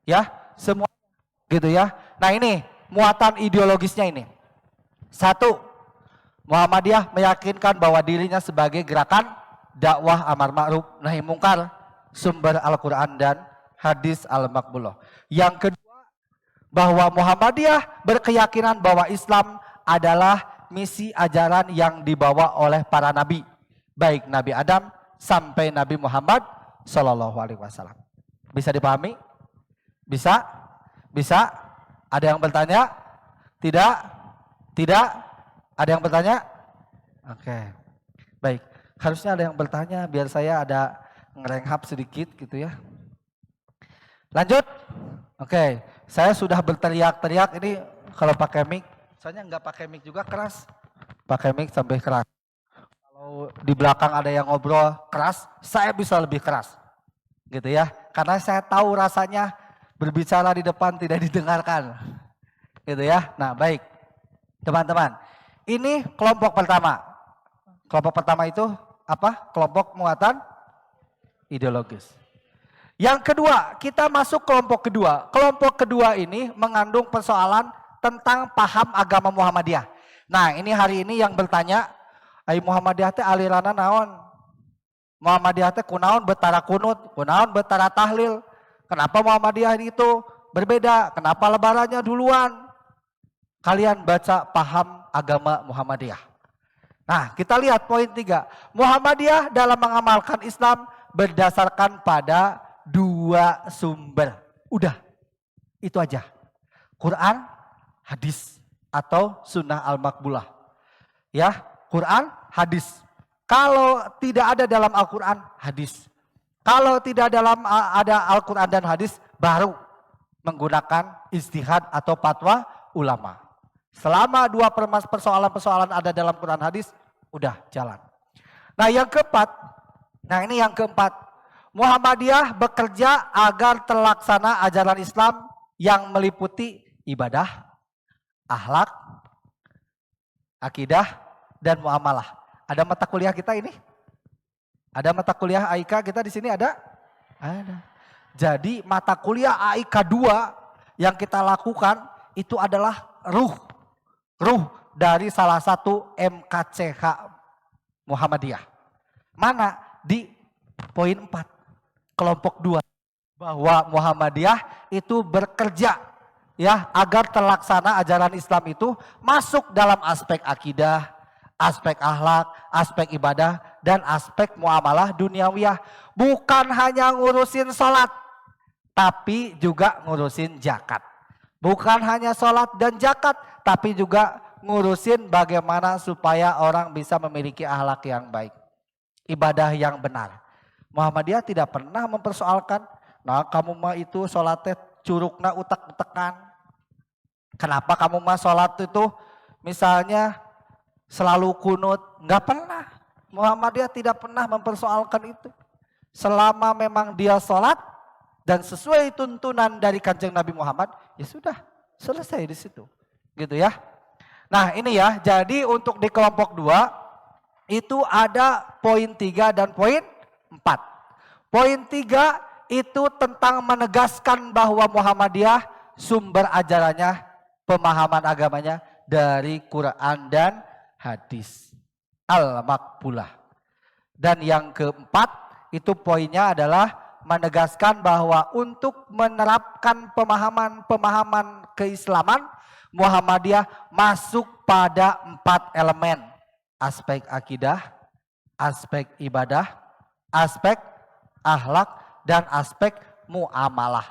ya semua. Gitu ya. Nah ini muatan ideologisnya ini. Satu, Muhammadiyah meyakinkan bahwa dirinya sebagai gerakan dakwah amar ma'ruf nahi mungkar, sumber Al-Quran dan hadis al-makbulah. Yang kedua, bahwa Muhammadiyah berkeyakinan bahwa Islam adalah misi ajaran yang dibawa oleh para nabi, baik Nabi Adam sampai Nabi Muhammad Sallallahu Alaihi Wasallam. Bisa dipahami? Bisa? Bisa? Ada yang bertanya? Tidak? Tidak? Ada yang bertanya? Oke. Baik. Harusnya ada yang bertanya biar saya ada ngerenghap sedikit gitu ya. Lanjut? Oke. Saya sudah berteriak-teriak ini kalau pakai mic. Soalnya nggak pakai mic juga keras. Pakai mic sampai keras. Kalau di belakang ada yang ngobrol keras, saya bisa lebih keras. Gitu ya. Karena saya tahu rasanya berbicara di depan tidak didengarkan. Gitu ya. Nah baik. Teman-teman. Ini kelompok pertama. Kelompok pertama itu apa? Kelompok muatan ideologis. Yang kedua, kita masuk kelompok kedua. Kelompok kedua ini mengandung persoalan tentang paham agama Muhammadiyah. Nah ini hari ini yang bertanya, ai Muhammadiyah teh alirana naon? Muhammadiyah teh kunaon betara kunut, kunaon betara tahlil. Kenapa Muhammadiyah itu berbeda? Kenapa lebarannya duluan? Kalian baca paham agama Muhammadiyah. Nah kita lihat poin 3. Muhammadiyah dalam mengamalkan Islam berdasarkan pada 2 sumber. Udah, itu aja. Quran, hadis atau sunnah al-makbulah. Ya, Quran, hadis. Kalau tidak ada dalam Al-Quran, hadis. Kalau tidak ada Al-Quran dan hadis, baru menggunakan ijtihad atau fatwa ulama. Selama dua persoalan-persoalan ada dalam Quran hadis, udah jalan. Nah yang keempat, Muhammadiyah bekerja agar terlaksana ajaran Islam yang meliputi ibadah, akhlak, akidah, dan muamalah. Ada mata kuliah kita ini? Ada mata kuliah AIK kita di sini ada? Ada. Jadi mata kuliah AIK 2 yang kita lakukan itu adalah ruh dari salah satu MKCH Muhammadiyah. Mana? Di poin 4, kelompok 2. Bahwa Muhammadiyah itu bekerja ya agar terlaksana ajaran Islam itu masuk dalam aspek akidah, aspek akhlak, aspek ibadah, dan aspek muamalah duniawiyah. Bukan hanya ngurusin sholat, tapi juga ngurusin zakat. Bukan hanya sholat dan zakat, tapi juga ngurusin bagaimana supaya orang bisa memiliki akhlak yang baik. Ibadah yang benar. Muhammadiyah tidak pernah mempersoalkan, nah kamu mah itu sholatnya curugna utak-utakan. Kenapa kamu mah sholat itu misalnya selalu kunut? Enggak pernah. Muhammadiyah tidak pernah mempersoalkan itu. Selama memang dia sholat dan sesuai tuntunan dari Kanjeng Nabi Muhammad, ya sudah selesai di situ. Gitu ya. Nah ini ya, jadi untuk di kelompok 2 itu ada poin 3 dan poin 4. Poin 3 itu tentang menegaskan bahwa Muhammadiyah sumber ajarannya, pemahaman agamanya dari Quran dan hadis. Al-Maqbulah. Dan yang keempat itu poinnya adalah menegaskan bahwa untuk menerapkan pemahaman keislaman, Muhammadiyah masuk pada 4 elemen. Aspek akidah, aspek ibadah, aspek akhlak, dan aspek muamalah.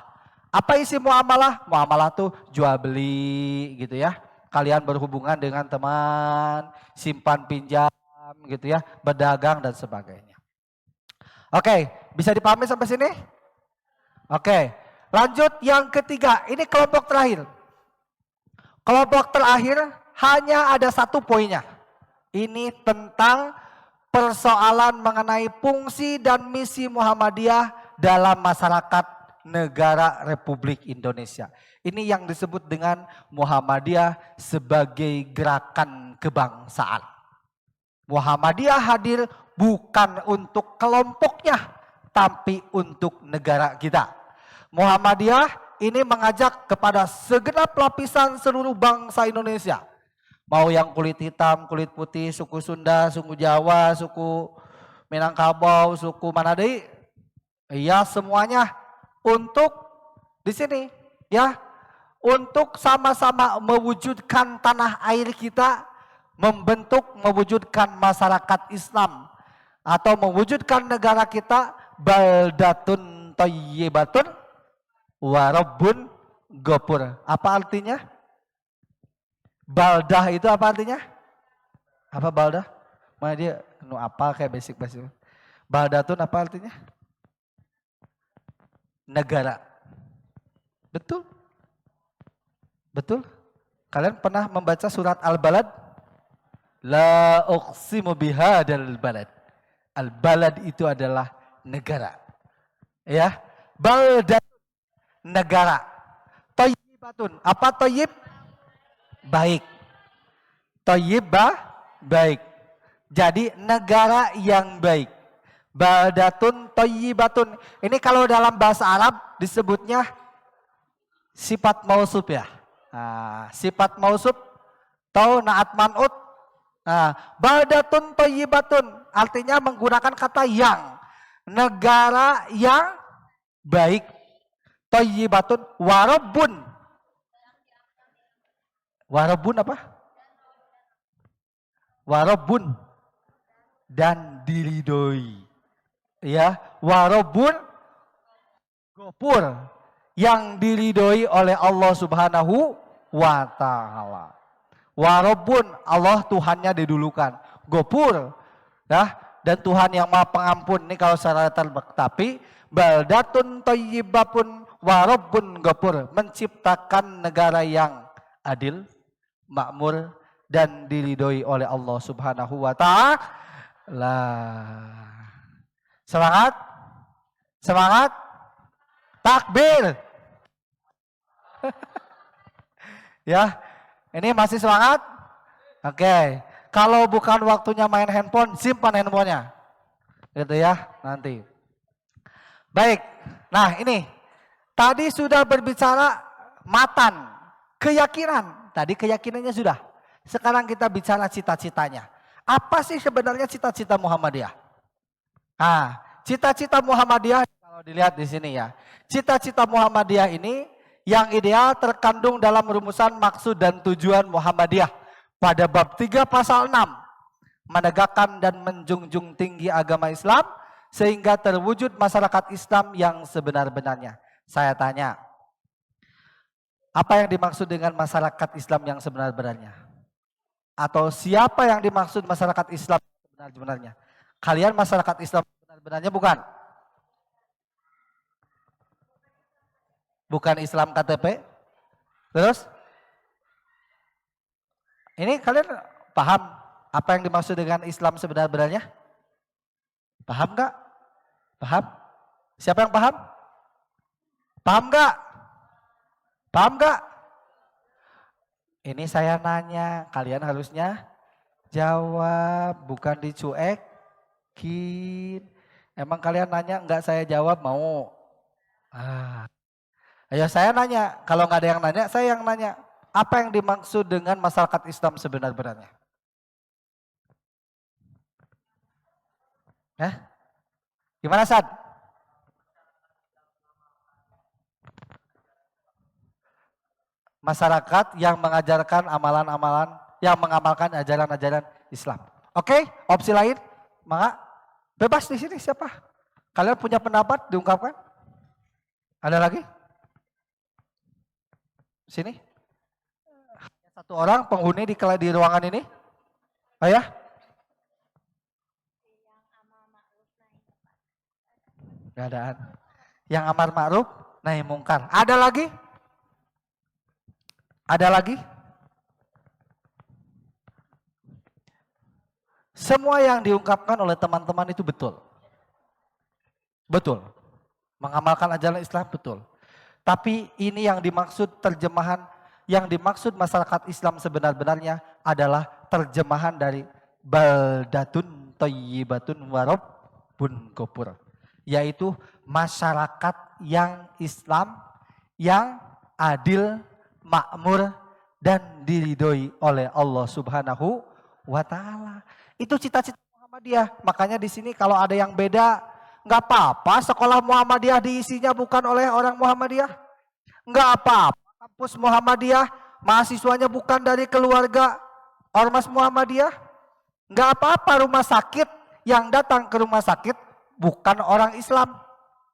Apa isi muamalah? Muamalah tuh jual beli gitu ya. Kalian berhubungan dengan teman, simpan pinjam gitu ya, berdagang dan sebagainya. Oke, bisa dipahami sampai sini? Oke, lanjut yang ketiga, ini kelompok terakhir. Kelompok terakhir hanya ada 1 poinnya. Ini tentang persoalan mengenai fungsi dan misi Muhammadiyah dalam masyarakat negara Republik Indonesia. Ini yang disebut dengan Muhammadiyah sebagai gerakan kebangsaan. Muhammadiyah hadir bukan untuk kelompoknya, tapi untuk negara kita. Muhammadiyah ini mengajak kepada segenap lapisan seluruh bangsa Indonesia. Mau yang kulit hitam, kulit putih, suku Sunda, suku Jawa, suku Minangkabau, suku Manado, ya semuanya untuk di sini ya, untuk sama-sama mewujudkan tanah air kita, mewujudkan masyarakat Islam atau mewujudkan negara kita baldatun thayyibatun wa rabbun ghafur. Apa artinya? Baldah itu apa artinya? Apa baldah? Mana dia apa kayak basic-basic. Baldatun apa artinya? Negara. Betul? Betul? Kalian pernah membaca surat Al-Balad? La uqsimu bihadal balad. Al-balad itu adalah negara. Ya, baldatun negara. Thayyibatun. Apa thayyib? Baik. Thayyib baik. Jadi negara yang baik. Baldatun thayyibatun. Ini kalau dalam bahasa Arab disebutnya sifat mausuf ya. Nah, sifat mausuf atau naat man'ut. Nah, baldatun thayyibatun artinya menggunakan kata yang. Negara yang baik. Thayyibatun warabun. Warabun apa? Warabun. Dan diridhoi. Ya, warabun ghafur. Yang diridhoi oleh Allah Subhanahu wa ta'ala. Warabun, Allah Tuhannya didulukan. Ghafur, ya, dan Tuhan yang Maha Pengampun. Ini kalau secara tapi baldatun thayyibatun wa rabbun ghafur, menciptakan negara yang adil, makmur dan diridhoi oleh Allah Subhanahu wa taala. Semangat? Semangat? Takbir. Ya, ini masih semangat? Oke. Kalau bukan waktunya main handphone, simpan handphonenya. Gitu ya, nanti. Baik. Nah, ini tadi sudah berbicara matan, keyakinan. Tadi keyakinannya sudah. Sekarang kita bicara cita-citanya. Apa sih sebenarnya cita-cita Muhammadiyah? Nah, cita-cita Muhammadiyah kalau dilihat di sini ya. Cita-cita Muhammadiyah ini yang ideal terkandung dalam rumusan maksud dan tujuan Muhammadiyah pada bab 3 pasal 6. Menegakkan dan menjunjung tinggi agama Islam sehingga terwujud masyarakat Islam yang sebenar-benarnya. Saya tanya, apa yang dimaksud dengan masyarakat Islam yang sebenar-benarnya? Atau siapa yang dimaksud masyarakat Islam yang sebenar-benarnya? Kalian masyarakat Islam sebenar-benarnya bukan? Bukan Islam KTP? Terus? Ini kalian paham apa yang dimaksud dengan Islam sebenar-benarnya? Paham nggak? Paham? Siapa yang paham? Paham nggak? Paham nggak? Ini saya nanya, kalian harusnya jawab, bukan dicuekin. Emang kalian nanya nggak saya jawab mau? Ayo saya nanya, kalau nggak ada yang nanya, saya yang nanya. Apa yang dimaksud dengan masyarakat Islam sebenar-benarnya? Gimana Sad? Masyarakat yang mengajarkan amalan-amalan, yang mengamalkan ajaran-ajaran Islam. Oke, opsi lain? Maka bebas di sini siapa? Kalian punya pendapat diungkapkan? Ada lagi? Sini. Satu orang penghuni di ruangan ini. Oh ya? Gak ada. Yang amar ma'ruf nahi mungkar. Ada lagi? Ada lagi? Semua yang diungkapkan oleh teman-teman itu betul. Betul. Mengamalkan ajaran Islam betul. Tapi ini yang dimaksud terjemahan, yang dimaksud masyarakat Islam sebenar-benarnya adalah terjemahan dari baldatun thayyibatun wa rabbun ghafur, yaitu masyarakat yang Islam, yang adil, makmur dan diridhoi oleh Allah Subhanahu wa taala. Itu cita-cita Muhammadiyah. Makanya di sini kalau ada yang beda, nggak apa-apa sekolah Muhammadiyah diisinya bukan oleh orang Muhammadiyah. Nggak apa-apa kampus Muhammadiyah mahasiswanya bukan dari keluarga ormas Muhammadiyah. Nggak apa-apa rumah sakit yang datang ke rumah sakit bukan orang Islam.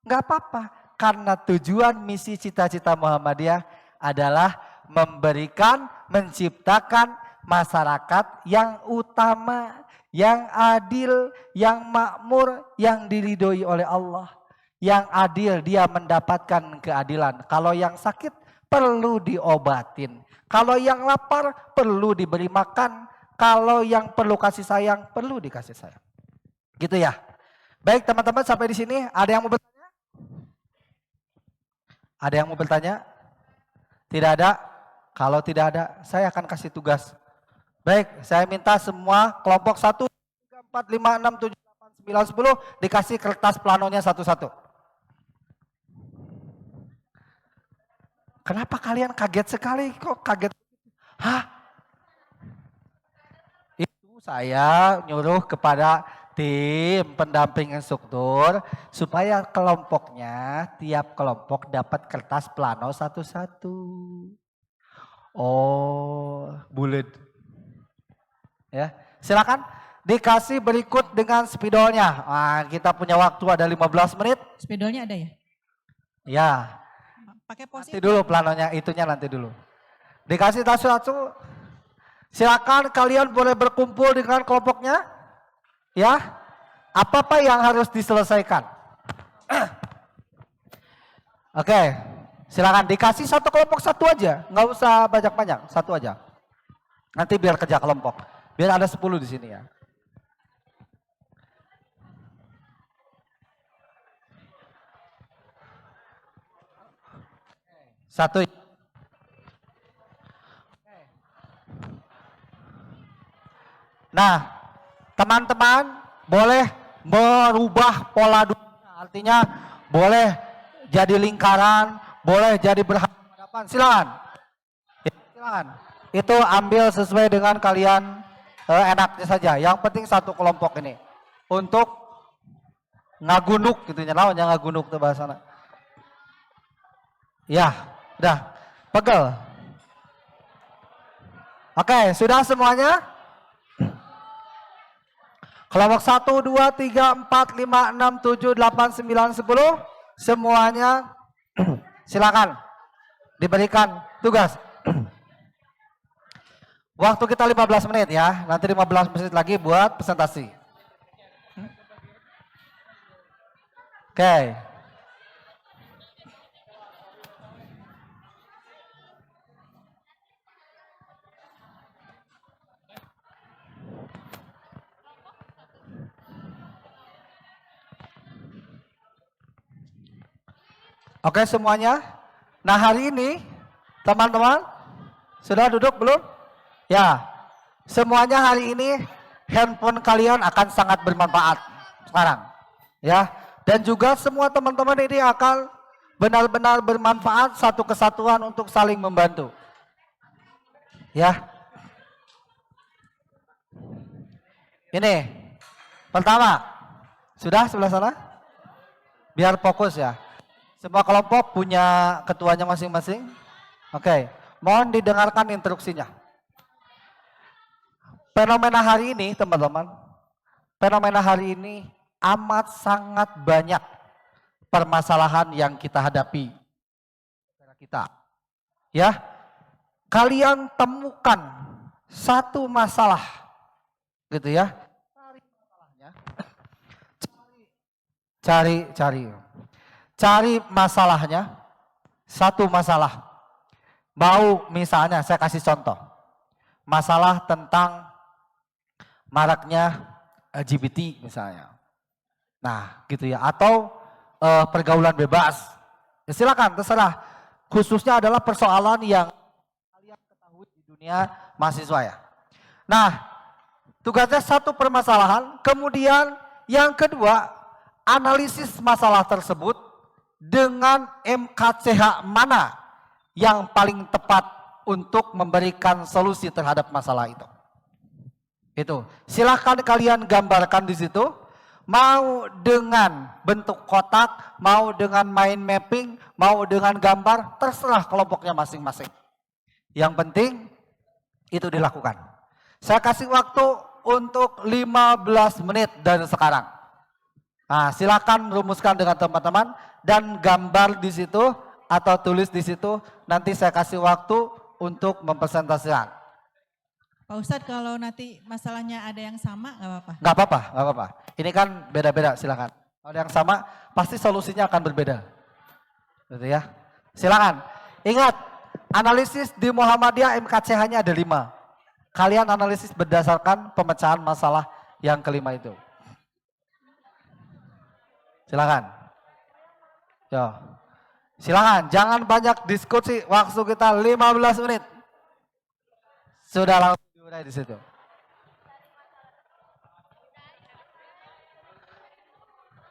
Nggak apa-apa. Karena tujuan misi cita-cita Muhammadiyah adalah memberikan, menciptakan masyarakat yang utama, yang adil, yang makmur, yang diridhoi oleh Allah. Yang adil dia mendapatkan keadilan. Kalau yang sakit perlu diobatin. Kalau yang lapar perlu diberi makan. Kalau yang perlu kasih sayang perlu dikasih sayang. Gitu ya. Baik teman-teman sampai di sini ada yang mau bertanya? Ada yang mau bertanya? Tidak ada? Kalau tidak ada saya akan kasih tugas. Baik, saya minta semua kelompok 1, 3, 4, 5, 6, 7, 8, 9, 10 dikasih kertas planonya satu-satu. Kenapa kalian kaget sekali? Kok kaget? Hah? Itu saya nyuruh kepada tim pendamping instruktur supaya kelompoknya, tiap kelompok dapat kertas plano satu-satu. Oh, bulat. Ya, silakan dikasih berikut dengan spidolnya. Nah, kita punya waktu ada 15 menit. Spidolnya ada ya? Ya. Pakai post Nanti dulu planonya, itunya nanti dulu. Dikasih satu-satu. Silakan kalian boleh berkumpul dengan kelompoknya. Ya. Apa-apa yang harus diselesaikan. Oke, silakan dikasih satu kelompok satu aja, nggak usah banyak-banyak, satu aja. Nanti biar kerja kelompok, biar ada 10 di sini ya. Satu. Nah, teman-teman boleh merubah pola duduknya, artinya boleh jadi lingkaran, boleh jadi berhadapan, silakan. Ya, silakan. Itu ambil sesuai dengan kalian enaknya saja. Yang penting satu kelompok ini untuk ngagunuk gitu nya, lawan yang ngagunuk tuh bahasana. Ya, udah, pegel. Oke, sudah semuanya? Kelompok 1, 2, 3, 4, 5, 6, 7, 8, 9, 10. Semuanya silakan diberikan tugas. Waktu kita 15 menit ya. Nanti 15 menit lagi buat presentasi. Oke. Oke semuanya. Nah hari ini teman-teman sudah duduk belum? Ya. Semuanya hari ini handphone kalian akan sangat bermanfaat sekarang. Ya. Dan juga semua teman-teman ini akan benar-benar bermanfaat satu kesatuan untuk saling membantu. Ya. Ini pertama. Sudah sebelah sana? Biar fokus ya. Semua kelompok punya ketuanya masing-masing. Oke, mohon didengarkan instruksinya. Fenomena hari ini teman-teman, fenomena hari ini amat sangat banyak permasalahan yang kita hadapi. Kita, ya, kalian temukan satu masalah, gitu ya. Cari masalahnya, cari masalahnya, satu masalah. Mau misalnya saya kasih contoh. Masalah tentang maraknya LGBT misalnya. Nah gitu ya. Atau pergaulan bebas. Ya, silakan terserah. Khususnya adalah persoalan yang kalian ketahui di dunia mahasiswa ya. Nah tugasnya satu permasalahan. Kemudian yang kedua analisis masalah tersebut dengan MKCH mana yang paling tepat untuk memberikan solusi terhadap masalah itu. Itu. Silahkan kalian gambarkan di situ. Mau dengan bentuk kotak, mau dengan mind mapping, mau dengan gambar, terserah kelompoknya masing-masing. Yang penting itu dilakukan. Saya kasih waktu untuk 15 menit dari sekarang. Nah, silakan rumuskan dengan teman-teman dan gambar di situ atau tulis di situ. Nanti saya kasih waktu untuk mempresentasikan. Pak Ustadz kalau nanti masalahnya ada yang sama nggak apa-apa? Nggak apa-apa, nggak apa-apa. Ini kan beda-beda, silakan. Kalau ada yang sama, pasti solusinya akan berbeda. Gitu ya. Silakan. Ingat, analisis di Muhammadiyah MKCH-nya ada 5. Kalian analisis berdasarkan pemecahan masalah yang kelima itu. Silakan. Yo. Silakan, jangan banyak diskusi. Waktu kita 15 menit. Sudah langsung diurai di situ.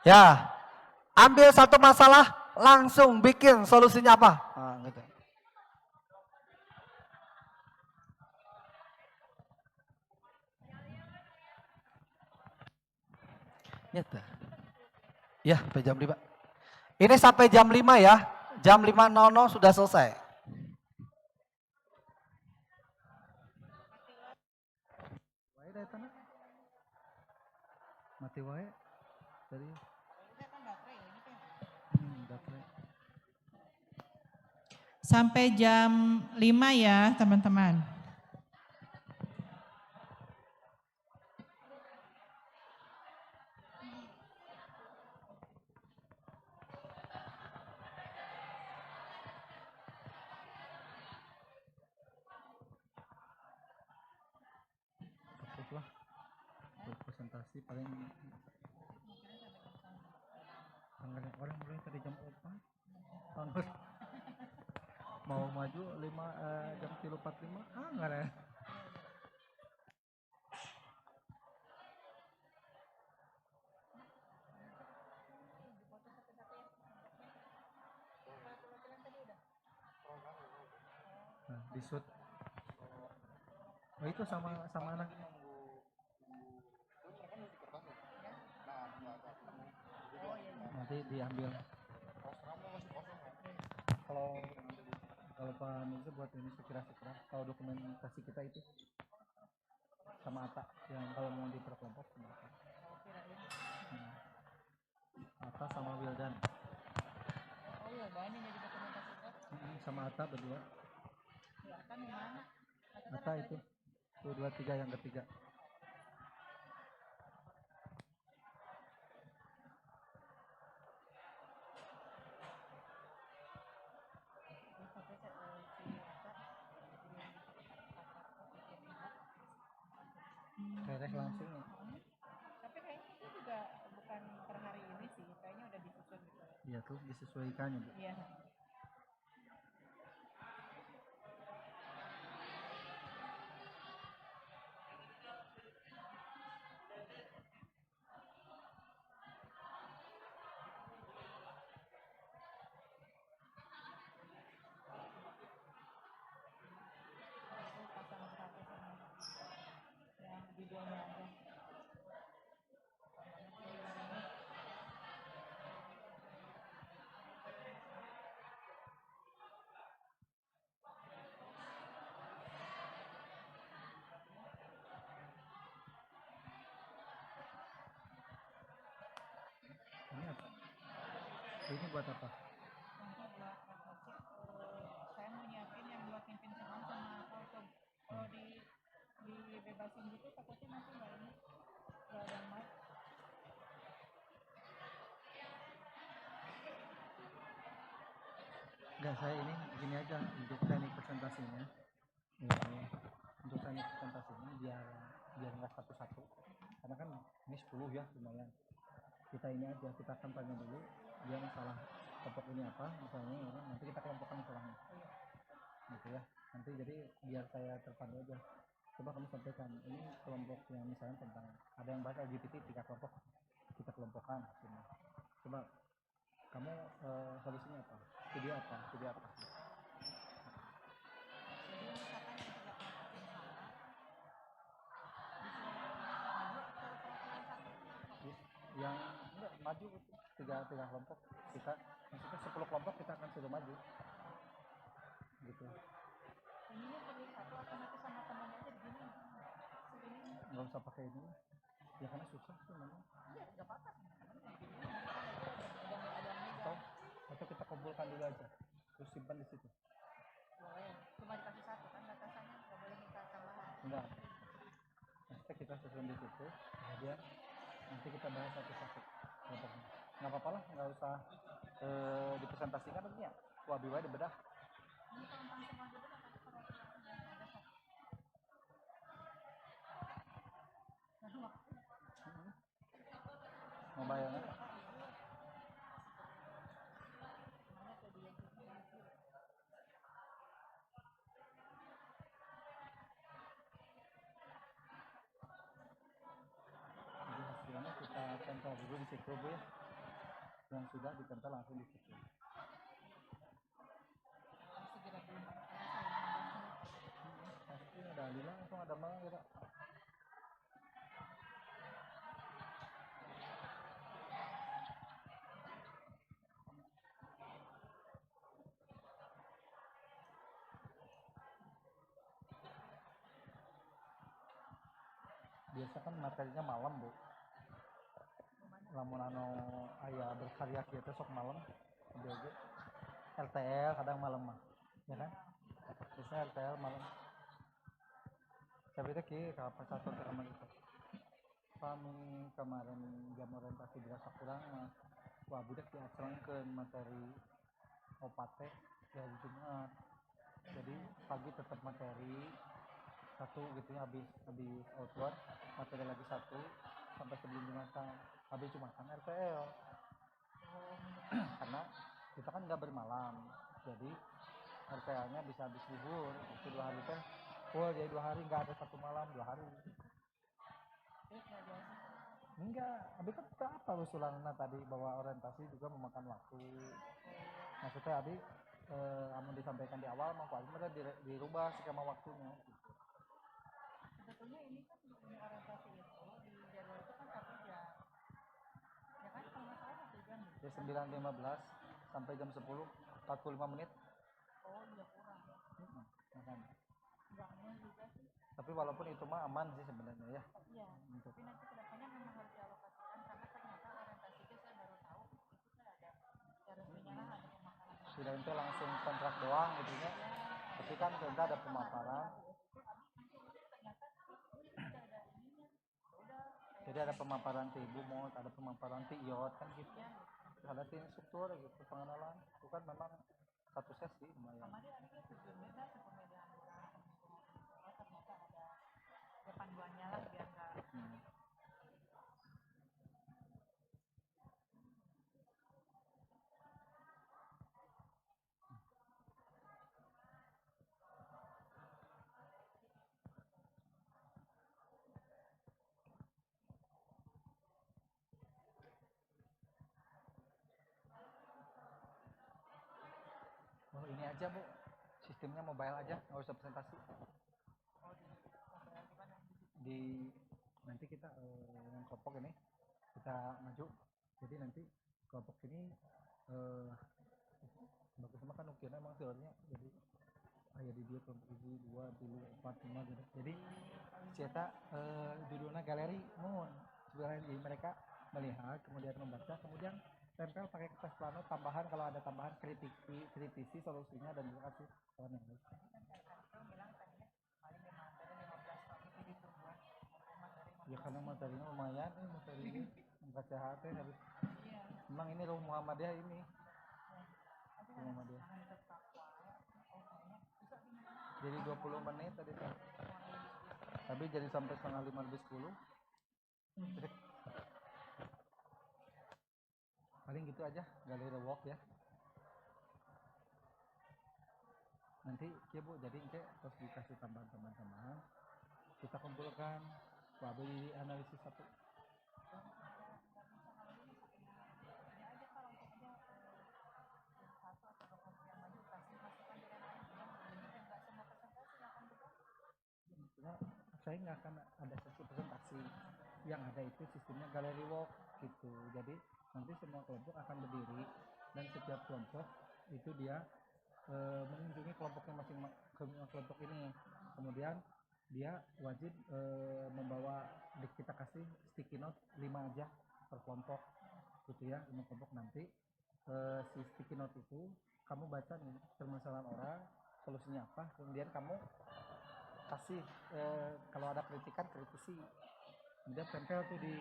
Ya. Ambil satu masalah, langsung bikin solusinya apa? Nah, gitu. Nyata. Ya, sampai jam 5. Ini sampai jam 5 ya. Jam 5.00 sudah selesai. Mati wae. Dari Sampai jam 5 ya teman-teman. paling anggaran orang mulai tadi jam 4 anggar mau maju 5 jam 3.45 anggaran nah disut oh itu sama anak nanti diambil kalau Pak Mirza buat ini sekira kalau dokumentasi kita itu sama Ata yang kalau mau diperkelompok sama Ata. Ata sama Wildan. Oh iya, Wildan yang jadi dokumentasi itu. Sama Ata berdua. Ya, Ata yang mana? Ata itu. Tuh 2 3 yang ketiga. Beres langsung ya. Tapi kayaknya itu juga bukan per hari ini sih, kayaknya udah disusun gitu. Iya tuh disesuaikan ya Bu. Iya. Pasang satu sama yang videonya aja. Ini apa? Ini buat apa? Nanti buat praktek, saya mau nyiapin yang buat pimpin senam sama auto. Kalau dibebasin gitu takutnya nanti nggak ini nggak ada mic. Enggak, saya ini gini aja untuk teknik presentasinya. Ya, untuk teknik presentasinya biar nggak satu-satu. Karena kan ini 10 ya lumayan. Kita ini aja kita kampanye dulu. Dia masalah kelompok ini apa misalnya ya, nanti kita kelompokkan masalahnya. Gitu ya. Nanti jadi biar saya terpadu aja. Coba kamu sampaikan ini kelompok yang misalnya tentang ada yang bahas LGBT 3 kelompok kita kelompokkan. Coba kamu solusinya apa? Studi apa? Jadi misalkan yang tiga kelompok yang sama yang enggak maju itu tiga kelompok kita maksudnya 10 kelompok kita akan sudah maju gitu ini perlu satu atau nanti sama temannya aja begini segini nggak usah pakai ini ya karena susah sih memang iya nggak apa-apa atau kita kumpulkan dulu aja terus simpan di situ boleh cuma dikasih satu kan batasannya nggak boleh minta tambahan enggak nanti kita susun di situ kemudian nanti kita bahas satu-satu kelompoknya nggak apa-apa lah nggak usah dipresentasikan nanti ya wabiwa di bedah ini tampang semua dulu nanti kalau kita ada satu mau bayangin jadi hasilnya kita tempel dulu di situ Bu ya yang sudah ditempel langsung di situ pasti ada Alila langsung ada Mang kita biasa kan materinya malam Bu lamun anu aya berkarya kieu sok malam ambil aja RTL kadang malam mah ya kan biasanya RTL malam tapi itu kieu kapan satu rekaman itu kami kemarin jam orientasi dirasa kurang mah wah budak diacelengkeun materi opate dari Jumat jadi pagi tetap materi satu gitu ya habis outdoor materi lagi satu sampai sebelum Jumatan. Habis Jumatan RPL. Karena kita kan nggak bermalam, jadi RPL-nya bisa habis libur. Itu 2 hari teh full, jadi 2 hari nggak ada 1 malam, 2 hari. Enggak, Abi kan kita apa usulannya tadi bahwa orientasi juga memakan waktu. Maksudnya Abi amun disampaikan di awal, mau Abi mereka dirubah skema waktunya. Gitu. Sebetulnya ini kan orientasi itu di jadwal itu kan 1 jam. Ya kan kalau nggak salah 1 jam. Dari 9.15 sampai jam 10, 45 menit. Oh iya kurang. Makanya. Nggak aman juga sih. Tapi walaupun itu mah aman sih sebenarnya ya. Iya. Untuk Tapi nanti kedepannya memang harus dialokasikan karena ternyata orientasi itu saya baru tahu itu kan ada resminya lah ada pemakaran. tidak itu langsung kontrak doang gitu ya. Tapi kan kita ada pemaparan. Jadi ada pemaparan ti ibu mau, ada pemaparan ti iot kan gitu. Ada ti instruktur gitu pengenalan. Itu kan memang 1 sesi lumayan. Kemarin ada tujuannya kan sepemedaan orang. Oh ternyata ada panduannya lah biar nggak. Oh ini aja Bu, sistemnya mobile aja, nggak usah presentasi. Di nanti kita yang kelompok ini kita maju, jadi nanti kelompok ini bagus sama kan ukirnya emang teorinya, jadi ayah di dia kelompok 1, 2, 3, 4, 5 gitu. Jadi cerita judulnya galeri mohon sebenarnya mereka melihat kemudian membaca kemudian tempel pakai kertas plano tambahan kalau ada tambahan kritisi solusinya dan juga kasih saran yang baik. Ya karena materinya lumayan materi ini enggak sehat habis. Memang ini Ruh Muhammadiyah ini. Muhammadiyah. Jadi 20 menit tadi tuh. Tapi jadi sampai 4:45 lebih 10. Paling gitu aja, galeri walk ya. Nanti ya Bu, jadi terus dikasih tambahan-tambahan. Kita kumpulkan, Babi analisis 1. Saya nggak akan ada sesi presentasi, yang ada itu sistemnya galeri walk gitu. Jadi nanti semua kelompok akan berdiri dan setiap kelompok itu dia mengunjungi kelompoknya kelompok ini. Kemudian dia wajib membawa, kita kasih sticky note 5 aja per kelompok gitu ya, 5 kelompok. Nanti si sticky note itu kamu baca nih permasalahan orang, solusinya apa, kemudian kamu kasih kalau ada kritikan kritisi, kemudian tempel tuh di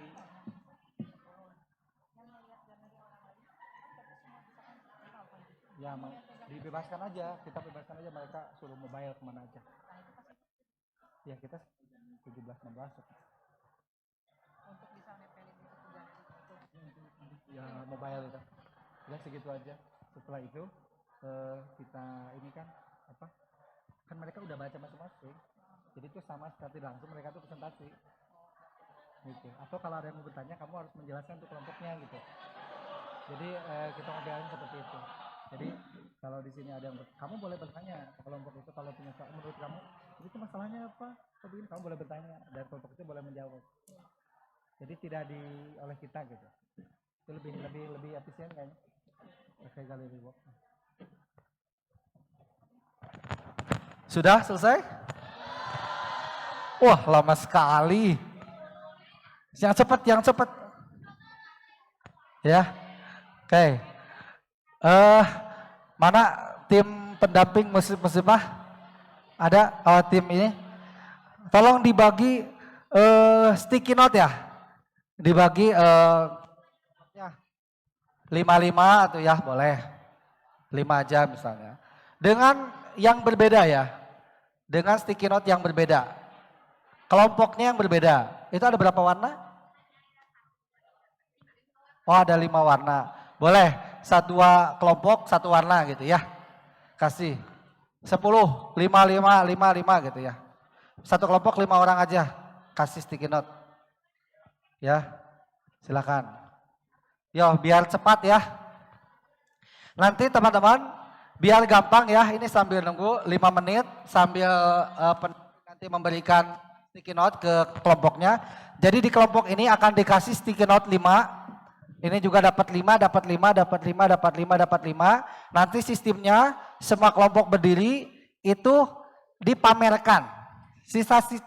ya dibebaskan aja, kita bebaskan aja mereka suruh mobile kemana aja ya, kita 17-16 Untuk bisa nepelin itu juga ya mobile itu ya segitu aja. Setelah itu kita ini kan apa, kan mereka udah baca masing-masing, jadi itu sama seperti langsung mereka tuh presentasi gitu. Atau kalau ada yang mau bertanya kamu harus menjelaskan tuh kelompoknya gitu. Jadi kita ngobrolin seperti itu. Jadi kalau di sini ada yang kamu boleh bertanya ke kelompok itu, kalau punya menurut kamu itu masalahnya apa, kamu boleh bertanya dan kelompok itu boleh menjawab. Jadi tidak oleh kita gitu. Itu lebih efisien kayaknya. Pakai galeri walk. Sudah selesai? Wah, lama sekali. Yang cepat. Ya. Oke. Mana tim pendamping muslimah? Ada tim ini? Tolong dibagi sticky note ya. Dibagi ya 5 atau ya boleh 5 aja misalnya. Dengan yang berbeda ya. Dengan sticky note yang berbeda. Kelompoknya yang berbeda. Itu ada berapa warna? Oh ada 5 warna. Boleh, dua kelompok satu warna gitu ya. Kasih 10, 5, 5, 5, 5 gitu ya. Satu kelompok 5 orang aja. Kasih sticky note. Ya, silakan. Yo, biar cepat ya. Nanti teman-teman, biar gampang ya, ini sambil nunggu 5 menit, sambil nanti memberikan sticky note ke kelompoknya. Jadi di kelompok ini akan dikasih sticky note 5. Ini juga dapat 5, dapat 5, dapat 5, dapat 5, dapat 5. Nanti sistemnya semua kelompok berdiri itu dipamerkan.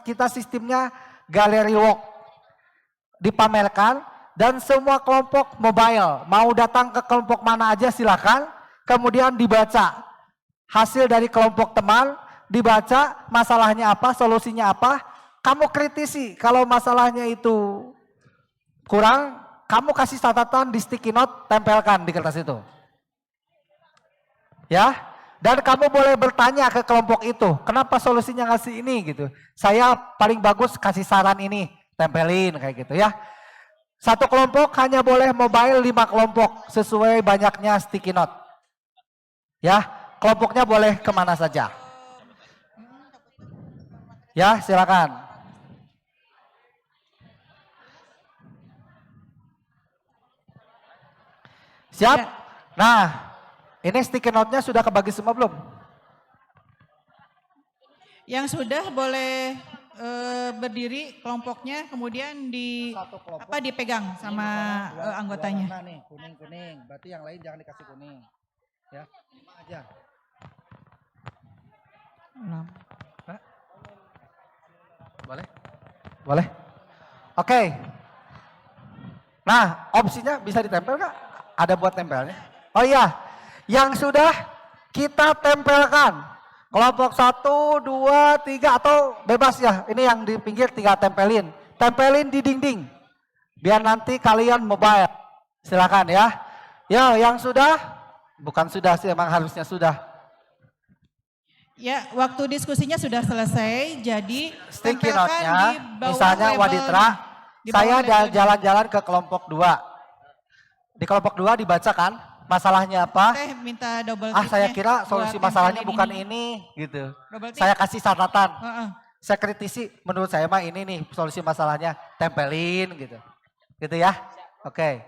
Kita sistemnya gallery walk. Dipamerkan dan semua kelompok mobile mau datang ke kelompok mana aja silakan. Kemudian dibaca hasil dari kelompok teman, dibaca masalahnya apa, solusinya apa. Kamu kritisi kalau masalahnya itu kurang, kamu kasih catatan di sticky note, tempelkan di kertas itu. Ya, dan kamu boleh bertanya ke kelompok itu, kenapa solusinya ngasih ini gitu. Saya paling bagus kasih saran ini, tempelin kayak gitu ya. Satu kelompok hanya boleh mobile 5 kelompok sesuai banyaknya sticky note. Ya, kelompoknya boleh kemana saja. Ya, silakan. Siap? Nah, ini sticky note-nya sudah kebagi semua belum? Yang sudah boleh berdiri kelompoknya, kemudian dipegang sama anggotanya. Warna nih, kuning. Berarti yang lain jangan dikasih kuning. Ya, 5 aja. Hah? Boleh? Boleh. Oke. Nah, opsinya bisa ditempel nggak? Ada buat tempelnya. Oh iya, yang sudah kita tempelkan. Kelompok 1, 2, 3 atau bebas ya. Ini yang di pinggir 3 tempelin. Tempelin di dinding. Biar nanti kalian mobile. Silakan ya. Ya, yang sudah, bukan sudah sih, emang harusnya sudah. Ya, waktu diskusinya sudah selesai, jadi Sticky tempelkan note-nya, di bawah misalnya label- Waditra, di bawah saya label- jalan-jalan ke kelompok 2. Di kelompok 2 dibaca kan masalahnya apa? Teh minta double Saya tipnya kira buat solusi masalahnya tempelin bukan ini gitu. Double tip. Saya kasih catatan. Heeh. Saya kritisi, menurut saya mah ini nih solusi masalahnya, tempelin gitu. Gitu ya. Oke.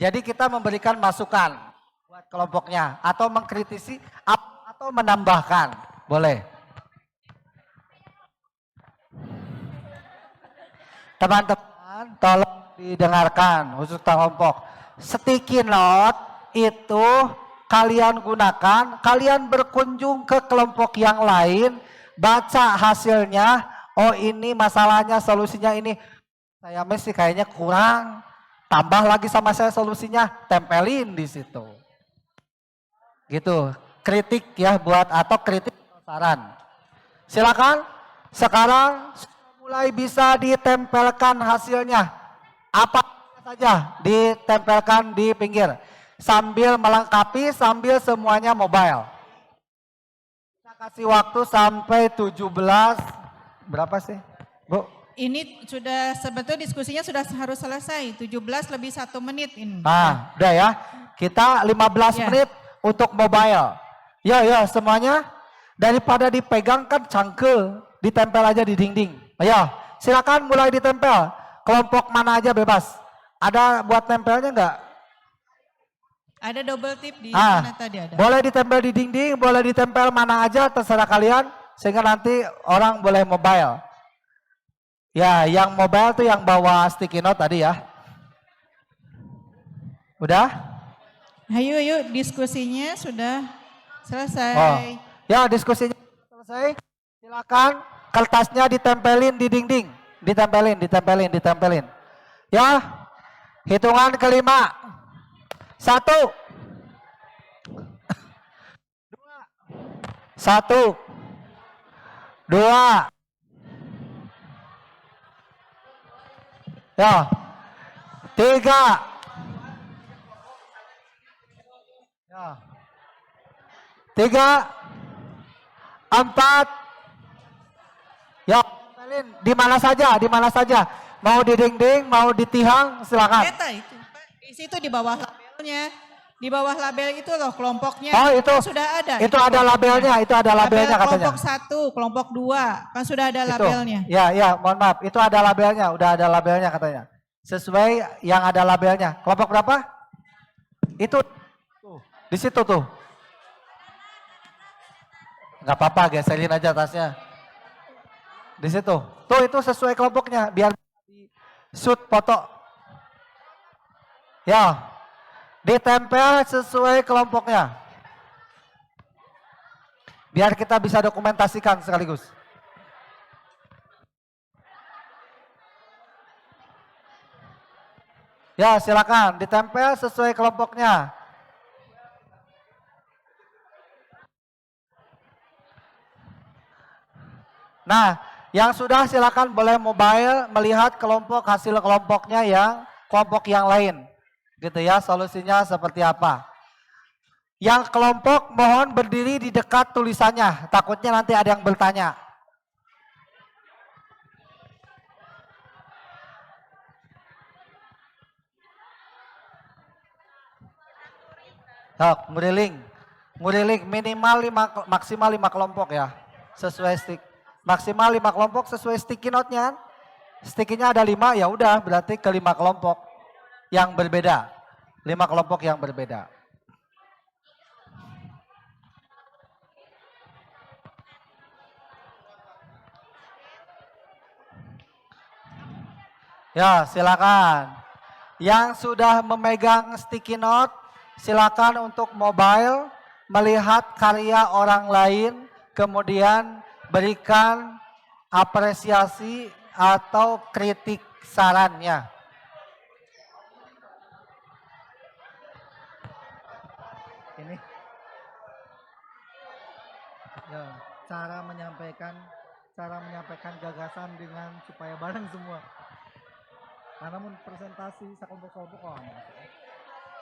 Jadi kita memberikan masukan buat kelompoknya atau mengkritisi atau menambahkan. Boleh. Teman-teman, tolong didengarkan khusus kelompok. Sticky note itu kalian gunakan, kalian berkunjung ke kelompok yang lain, baca hasilnya, oh ini masalahnya, solusinya ini. Saya mesti kayaknya kurang, tambah lagi sama saya solusinya, tempelin di situ. Gitu, kritik ya buat atau kritik saran. Silakan, sekarang mulai bisa ditempelkan hasilnya. Apa saja ditempelkan di pinggir. Sambil melengkapi, sambil semuanya mobile. Kita kasih waktu sampai 17, berapa sih Bu? Ini sudah sebetulnya diskusinya sudah harus selesai, 17 lebih 1 menit ini. Nah, udah ya. Kita 15 Ya. menit untuk mobile. Ya, semuanya. Daripada dipegang kan cangkel, ditempel aja di dinding. Ayo, silakan mulai ditempel. Kelompok mana aja bebas. Ada buat tempelnya enggak? Ada double tip di mana tadi ada. Boleh ditempel di dinding, boleh ditempel mana aja, terserah kalian. Sehingga nanti orang boleh mobile. Ya, yang mobile tuh yang bawa sticky note tadi ya. Udah? Ayo, yuk diskusinya sudah selesai. Oh. Ya, diskusinya selesai. Silakan kertasnya ditempelin di dinding. Ditempelin. Ya, hitungan kelima. 1, 2, ya, 3, ya, 3, 4, ya, tempelin di mana saja. Mau di dinding, mau di tiang, silakan. Eta itu, Pak, di situ di bawah labelnya. Di bawah label itu loh kelompoknya. Oh itu Sudah ada. itu ada labelnya, itu ada labelnya katanya. Kelompok 1, kelompok 2, kan sudah ada Itu. labelnya. Ya, mohon maaf, itu ada labelnya, udah ada labelnya katanya. Sesuai yang ada labelnya. Kelompok berapa? Itu tuh, di situ tuh. Nggak apa-apa, geserin aja tasnya. Di situ. Tuh itu sesuai kelompoknya, biar di shoot foto. Ya. Ditempel sesuai kelompoknya. Biar kita bisa dokumentasikan sekaligus. Ya silakan ditempel sesuai kelompoknya. Nah yang sudah silakan boleh mobile melihat kelompok hasil kelompoknya yang kelompok yang lain. Gitu ya, solusinya seperti apa. Yang kelompok mohon berdiri di dekat tulisannya, takutnya nanti ada yang bertanya. Nguriling minimal 5, maksimal 5 kelompok ya, sesuai stick. Maksimal 5 kelompok sesuai sticky note-nya. Sticky-nya ada 5, ya udah berarti ke 5 kelompok yang berbeda. 5 kelompok yang berbeda. Ya silakan. Yang sudah memegang sticky note silakan untuk mobile melihat karya orang lain kemudian berikan apresiasi atau kritik sarannya. Ini ya, cara menyampaikan gagasan dengan supaya bareng semua. Karena mun presentasi sekelompok-kelompok kok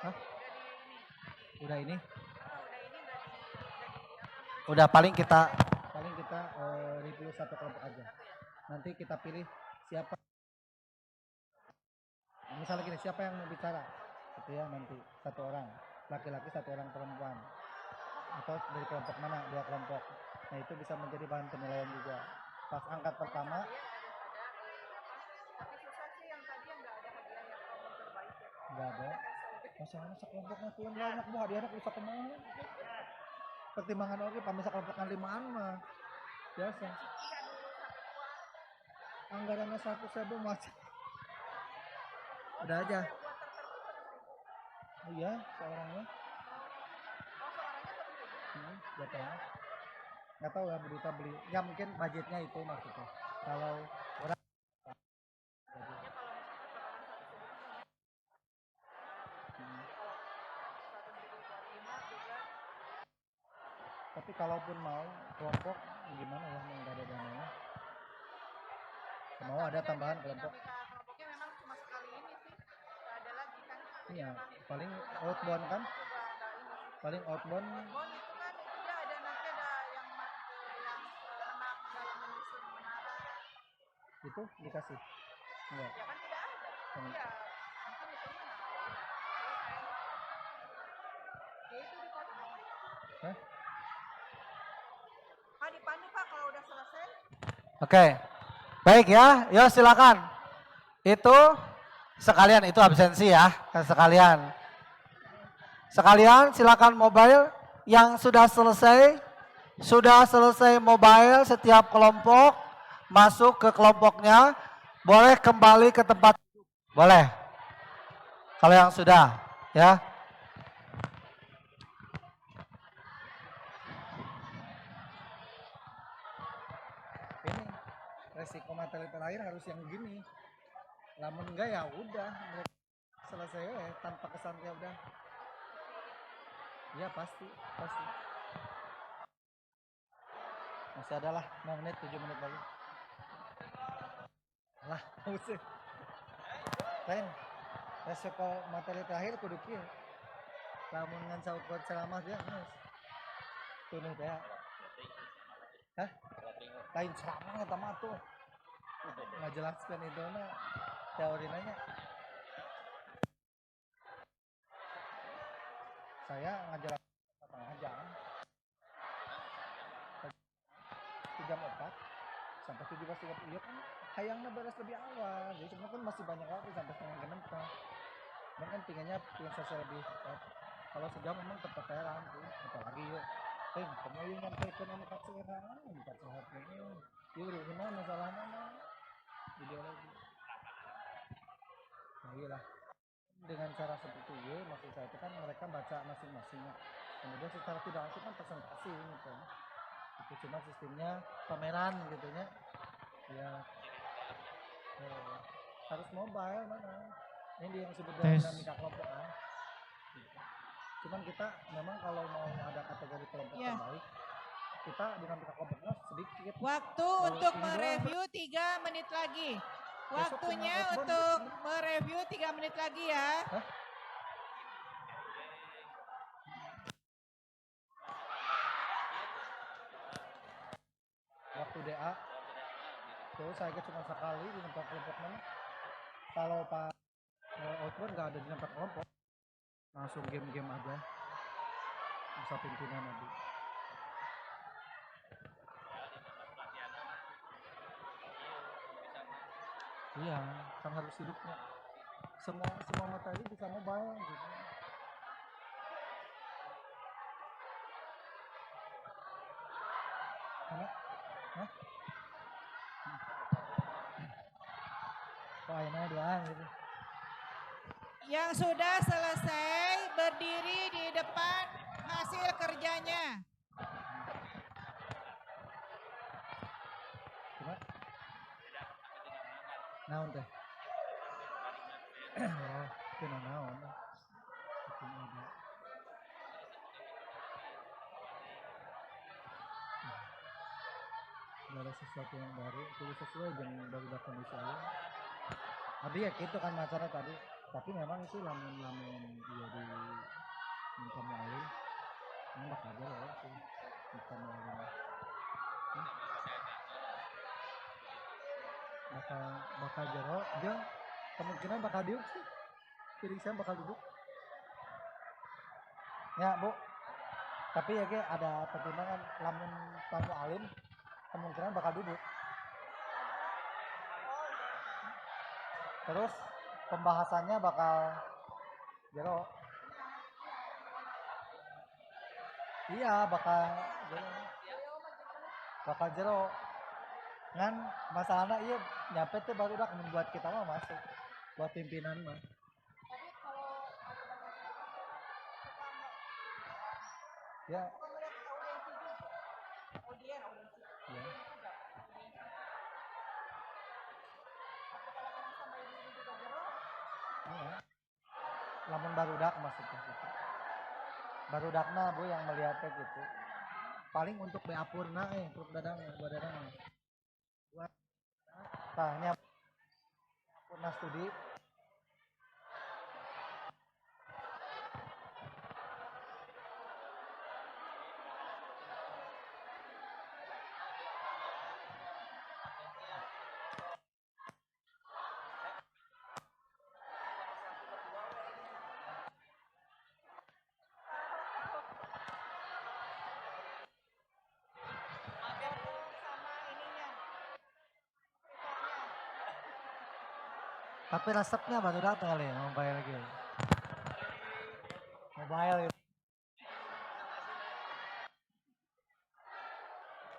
Hah? Udah ini? Udah paling kita review satu kelompok aja. Nanti kita pilih siapa. Misalnya gini, siapa yang mau bicara? Gitu ya nanti satu orang laki-laki, satu orang perempuan. Atau dari kelompok mana? 2 kelompok. Nah itu bisa menjadi bahan penilaian juga. Pas angkat pertama. Enggak ada. Masalahnya sekelompoknya kurang banyak bu, hadiahnya bisa kemana? Pertimbangan oke, pamisa kelompokan 5-an mah biasa. Anggarannya 1.000 masih. Udah aja. Oh iya, seorangnya. Nggak tahu ya berita beli. Ya mungkin budgetnya itu maksudnya. Kalau orang tapi kalaupun mau kelompok gimana ya nggak ada dananya. Mau ada tambahan kelompok. Kelompoknya memang cuma sekali ini sih. Nggak ada lagi kan. Iya, paling outbound kan? Paling outbound. Outbound itu kan dia ada nanti ada yang menang dalam menyusun menara. Itu dikasih? Enggak. Ya kan tidak ada. Iya. Mungkin itu menang. Ya itu di kota. Hah? Pak dipandu Pak kalau udah selesai. Oke. Baik ya, yuk silakan. Itu sekalian itu absensi ya, sekalian. Sekalian silakan mobile yang sudah selesai mobile setiap kelompok masuk ke kelompoknya, boleh kembali ke tempat duduk. Boleh. Kalau yang sudah ya. Ini resiko materi terakhir harus yang gini. Lamun enggak ya udah selesai ya tanpa kesan ya udah. Iya pasti. Masih ada lah 5 menit, 7 menit lagi. Lah, usih. Lain, resiko materi terakhir kudu kieu. Lamun ngan saukot ceramah dia geus. Tunuh teh. Hah? Lain ceramah eta mah tuh. Ngajelaskeun itu na teori nanya. saya ngajar setengah jam, di jam 4 sampai 17.30 iya kan hayangnya beres lebih awal, jadi sebenarnya kan masih banyak waktu sampai setengah jam empat. Cuman kan pengen selesai lebih cepat. Kalau sejam memang keteteran tuh, apalagi yuk. Kamu yang nyampe ke nomor sehat, bukan sehat ini. Yuk, gimana masalahnya? Ideologi. Nah, iyalah. Dengan cara seperti itu, maksud saya itu kan mereka baca masing-masingnya. Kemudian secara tidak langsung kan presentasi gitu. Itu cuma sistemnya pameran gitu ya. Ya. Harus mobile mana? Ini yang disebut dinamika kelompok kan. Cuman kita memang kalau mau ada kategori kelompok terbaik, kita dinamika kelompoknya sedikit. Waktu untuk mereview 3 menit lagi. Waktunya untuk mereview 3 menit lagi ya. Waktu DA tuh saya cuma sekali di tempat kelompok mana. Kalau Pak outbound nggak ada di tempat kelompok, langsung game-game aja bisa pimpinan nanti. Iya, kan harus hidupnya. Semua materi bisa mobile gitu. Karena, Wah, ini doang gitu. Yang sudah selesai berdiri di depan hasil kerjanya. Cuma naon teh? Oh, itu naon. Gak ada sesuatu yang baru, itu sesuai dengan baru kondisi aja. Tapi ya gitu kan masalah tadi. Tapi memang itu lamun dia di minta mualim, ini bakal aja loh sih minta mualim. Bakal jero, dia kemungkinan bakal diuk sih. Piring saya bakal duduk. Ya Bu, tapi ya ada pertimbangan lamun tamu alim kemungkinan bakal duduk. Terus pembahasannya bakal jero. Iya bakal jero. Kan masalahnya iya nyampe tuh baru udah membuat kita mah masuk buat pimpinan mah. Ya. Ya. Iya. Lamun barudak maksudnya gitu. Barudakna Bu yang melihatnya gitu. Paling untuk beapurna untuk dadang buat dadang. Buat tanya apurna studi. Tapi resepnya baru datang kali ya, mobile lagi. Mobile itu.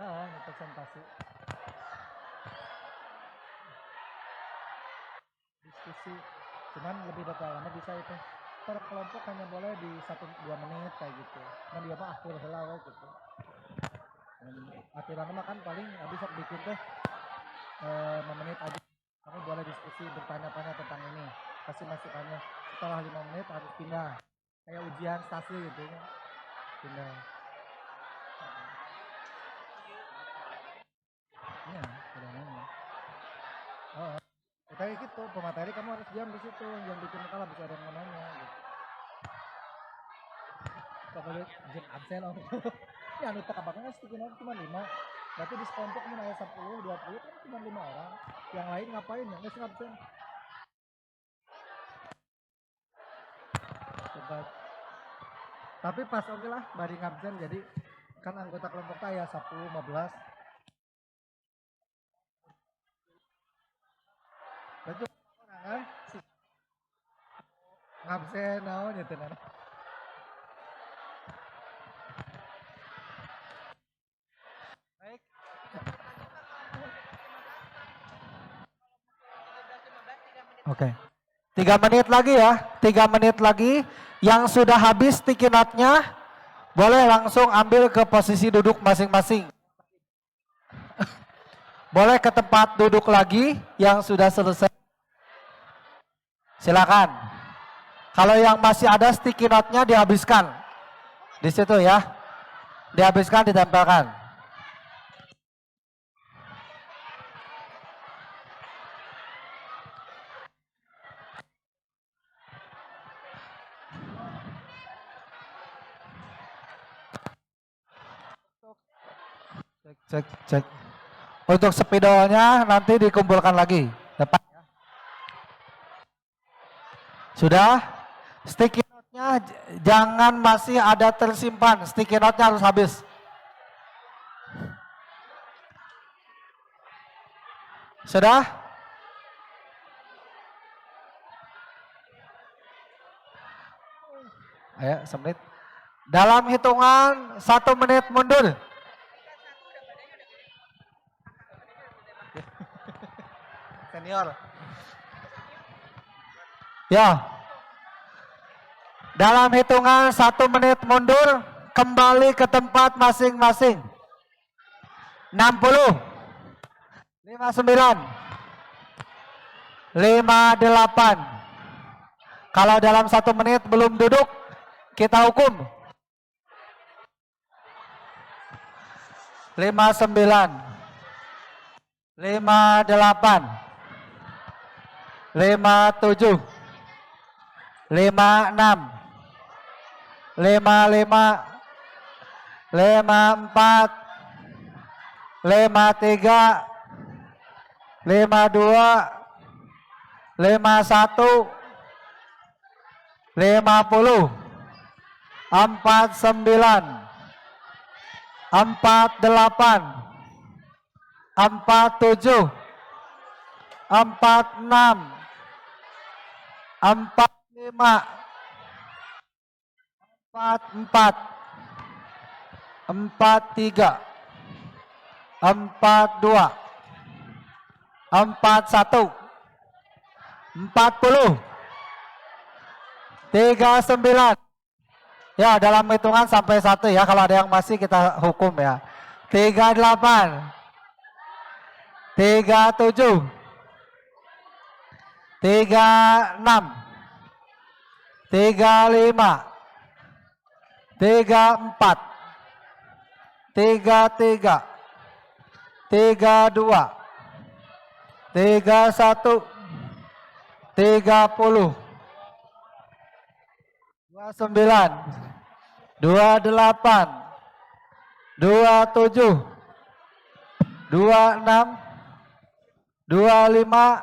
Ini presentasi. Diskusi. Cuman lebih detailnya bisa itu. Per kelompok hanya boleh di 1-2 menit kayak gitu. Nah dia mah akhir selalu gitu. Aturannya mah kan paling habis bikin teh 5 menit aja. Kamu boleh diskusi bertanya-tanya tentang ini, kasih masukannya. Setelah 5 menit harus pindah, kayak ujian stasi gitu ya, pindah. Iya, kadang-kadang. Oh, kayak gitu, pemateri kamu harus diam di situ, yang bikin kalah bisa ada yang mau nanya. Gitu. Kalau jam absen om, ya anu tak abangnya cuma 5. Berarti di sekelompok mau nanya 10, 20 kan cuma 5 orang. Yang lain ngapain ya? Nggak absen. Coba Tapi pas oke lah bari ngabsen jadi kan anggota kelompok saya 10 15. Betul orang kan? Ngabsen naon ya tenan. Baik. Oke. 3 menit lagi ya, 3 menit lagi. Yang sudah habis sticky note-nya, boleh langsung ambil ke posisi duduk masing-masing. Boleh ke tempat duduk lagi yang sudah selesai. Silakan. Kalau yang masih ada sticky note-nya dihabiskan. Di situ ya. Dihabiskan, ditempelkan. Cek. Untuk spidolnya nanti dikumpulkan lagi. Depan. Sudah? Sticky note-nya jangan masih ada tersimpan. Sticky note-nya harus habis. Sudah? Ayo, semenit. Dalam hitungan 1 menit mundur. Senior. Ya. Dalam hitungan 1 menit mundur, kembali ke tempat masing-masing. 60, 59, 58. Kalau dalam 1 menit belum duduk, kita hukum. 59, 58. 57, 56, 55, 54, 53, 52, 51, 50, 49, 48, 47, 46, 45, 44, 43, 42, 41, 40, 39. Ya, dalam hitungan sampai 1 ya. Kalau ada yang masih kita hukum ya. 38, 37, 36, 35, 34, 33, 32, 31, 30, 29, 28, 27, 26, 25,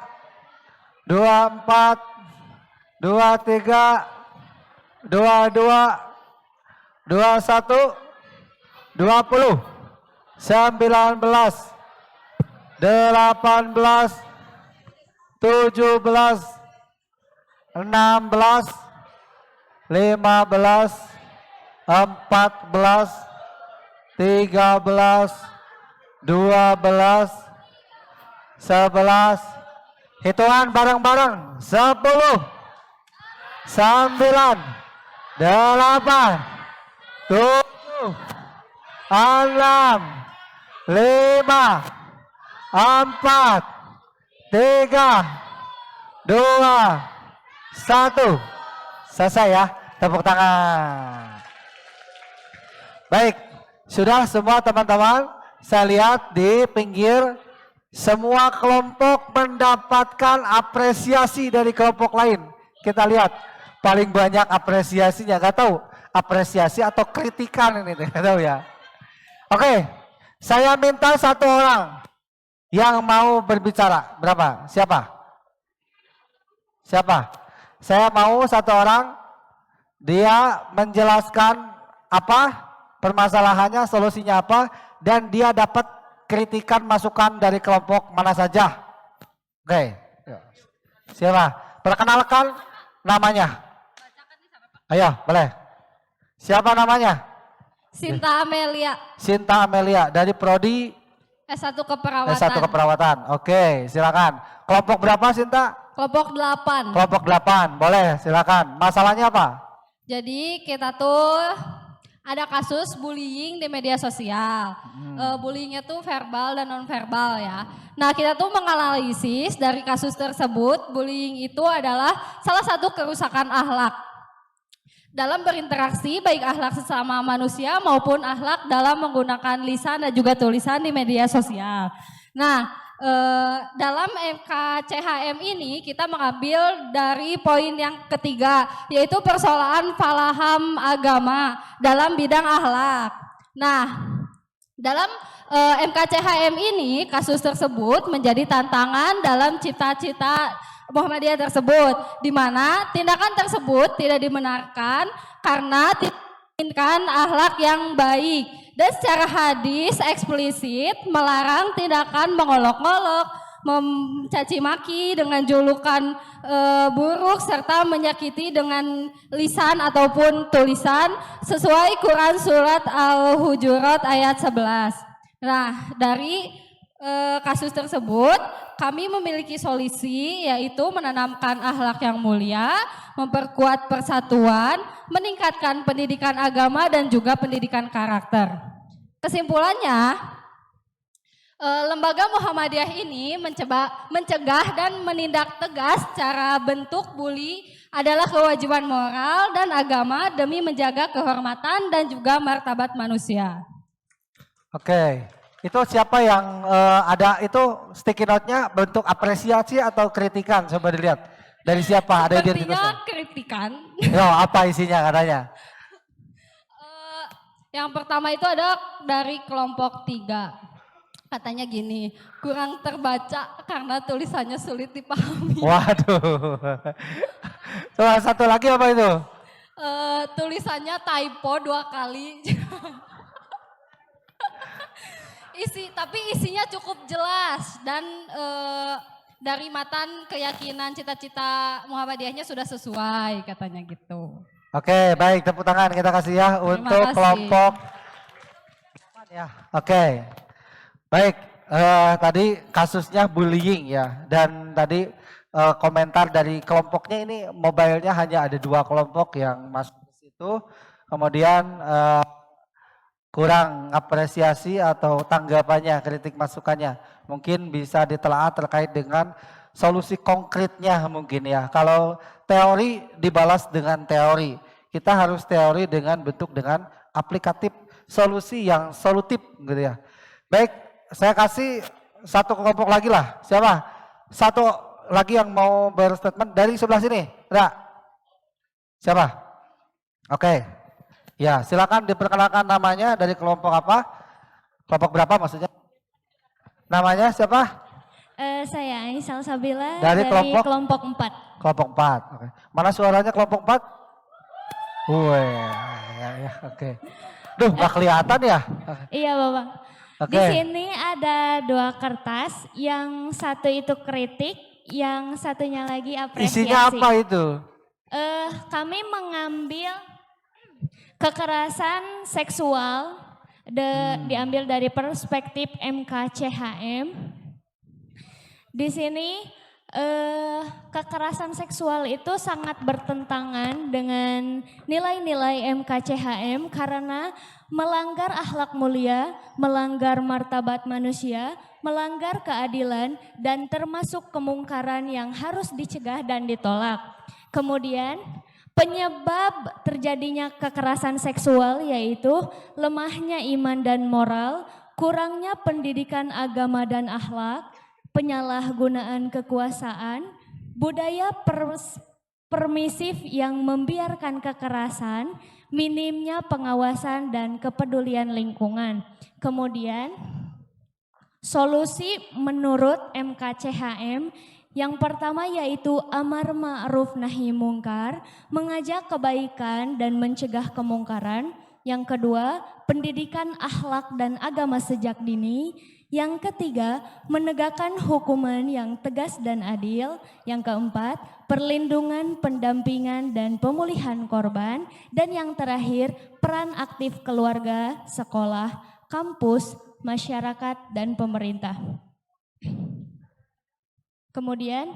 24, 23, 22, 21, 20, 19, 18, 17, 16, 15, 14, 13, 12, 11, hitungan bareng-bareng, 10, 9, 8, 7, 6, 5, 4, 3, 2, 1. Selesai ya, tepuk tangan. Baik, sudah semua teman-teman, saya lihat di pinggir semua kelompok mendapatkan apresiasi dari kelompok lain. Kita lihat paling banyak apresiasinya, gak tahu apresiasi atau kritikan ini, gak tahu ya. Oke, saya minta 1 orang yang mau berbicara. Berapa? Siapa? Siapa? Saya mau 1 orang, dia menjelaskan apa permasalahannya, solusinya apa, dan dia dapat kritikan masukan dari kelompok mana saja. Oke, siapa? Perkenalkan namanya. Ayo, boleh. Siapa namanya? Sinta Amelia, Sinta Amelia dari Prodi S1 Keperawatan. S1 Keperawatan. Oke, silakan. Kelompok berapa Sinta? Kelompok 8. Kelompok 8. Boleh, silakan. Masalahnya apa? Jadi kita tuh ada kasus bullying di media sosial. Bullyingnya tuh verbal dan non verbal ya. Nah kita tuh menganalisis dari kasus tersebut, bullying itu adalah salah satu kerusakan akhlak dalam berinteraksi, baik akhlak sesama manusia maupun akhlak dalam menggunakan lisan dan juga tulisan di media sosial. Nah, dalam MKCHM ini kita mengambil dari poin yang ketiga, yaitu persoalan paham agama dalam bidang akhlak. Nah, dalam MKCHM ini kasus tersebut menjadi tantangan dalam cita-cita Muhammadiyah tersebut, di mana tindakan tersebut tidak dibenarkan karena tidak menginginkan akhlak yang baik, dan secara hadis eksplisit melarang tindakan mengolok-olok, mencaci maki dengan julukan buruk, serta menyakiti dengan lisan ataupun tulisan sesuai Quran surat Al-Hujurat ayat 11. Nah, dari kasus tersebut kami memiliki solusi, yaitu menanamkan akhlak yang mulia, memperkuat persatuan, meningkatkan pendidikan agama dan juga pendidikan karakter. Kesimpulannya, lembaga Muhammadiyah ini mencegah dan menindak tegas cara bentuk bully adalah kewajiban moral dan agama demi menjaga kehormatan dan juga martabat manusia. Oke. Itu siapa yang ada itu sticky note-nya bentuk apresiasi atau kritikan? Coba dilihat. Dari siapa? Ada Sepertinya kritikan. Yo, apa isinya katanya? Yang pertama itu ada dari kelompok 3. Katanya gini, kurang terbaca karena tulisannya sulit dipahami. Waduh. Coba satu lagi apa itu? Tulisannya typo 2 kali. Tapi isinya cukup jelas dan dari matan keyakinan cita-cita Muhammadiyahnya sudah sesuai katanya gitu. Oke, baik, tepuk tangan kita kasih ya untuk kasih. kelompok. Ya, oke. Baik, tadi kasusnya bullying ya, dan tadi komentar dari kelompoknya ini mobilenya hanya ada 2 kelompok yang masuk ke situ, kemudian kurang apresiasi atau tanggapannya, kritik masukannya. Mungkin bisa ditelaah terkait dengan solusi konkretnya mungkin ya. Kalau teori dibalas dengan teori, kita harus teori dengan bentuk dengan aplikatif, solusi yang solutif gitu ya. Baik, saya kasih satu kelompok lagi lah. Siapa? Satu lagi yang mau berstatement dari sebelah sini. Ada? Siapa? Oke. Ya, silakan diperkenalkan namanya, dari kelompok apa? Kelompok berapa maksudnya? Namanya siapa? Saya Aisyah Sabila Dari dari kelompok? 4. Kelompok 4. Oke. Mana suaranya kelompok 4? Ya, oke. Duh, nggak kelihatan ya? Iya Bapak. Oke. Di sini ada 2 kertas, yang satu itu kritik, yang satunya lagi apresiasi. Isinya apa itu? Kami mengambil kekerasan seksual, diambil dari perspektif MKCHM. Di sini kekerasan seksual itu sangat bertentangan dengan nilai-nilai MKCHM karena melanggar akhlak mulia, melanggar martabat manusia, melanggar keadilan, dan termasuk kemungkaran yang harus dicegah dan ditolak. Kemudian penyebab terjadinya kekerasan seksual yaitu lemahnya iman dan moral, kurangnya pendidikan agama dan akhlak, penyalahgunaan kekuasaan, budaya permisif yang membiarkan kekerasan, minimnya pengawasan dan kepedulian lingkungan. Kemudian solusi menurut MKCHM yang pertama yaitu amar ma'ruf nahi mungkar, mengajak kebaikan dan mencegah kemungkaran, Yang kedua, pendidikan akhlak dan agama sejak dini. Yang ketiga, menegakkan hukuman yang tegas dan adil. Yang keempat, perlindungan, pendampingan, dan pemulihan korban. Dan yang terakhir, peran aktif keluarga, sekolah, kampus, masyarakat, dan pemerintah. Kemudian,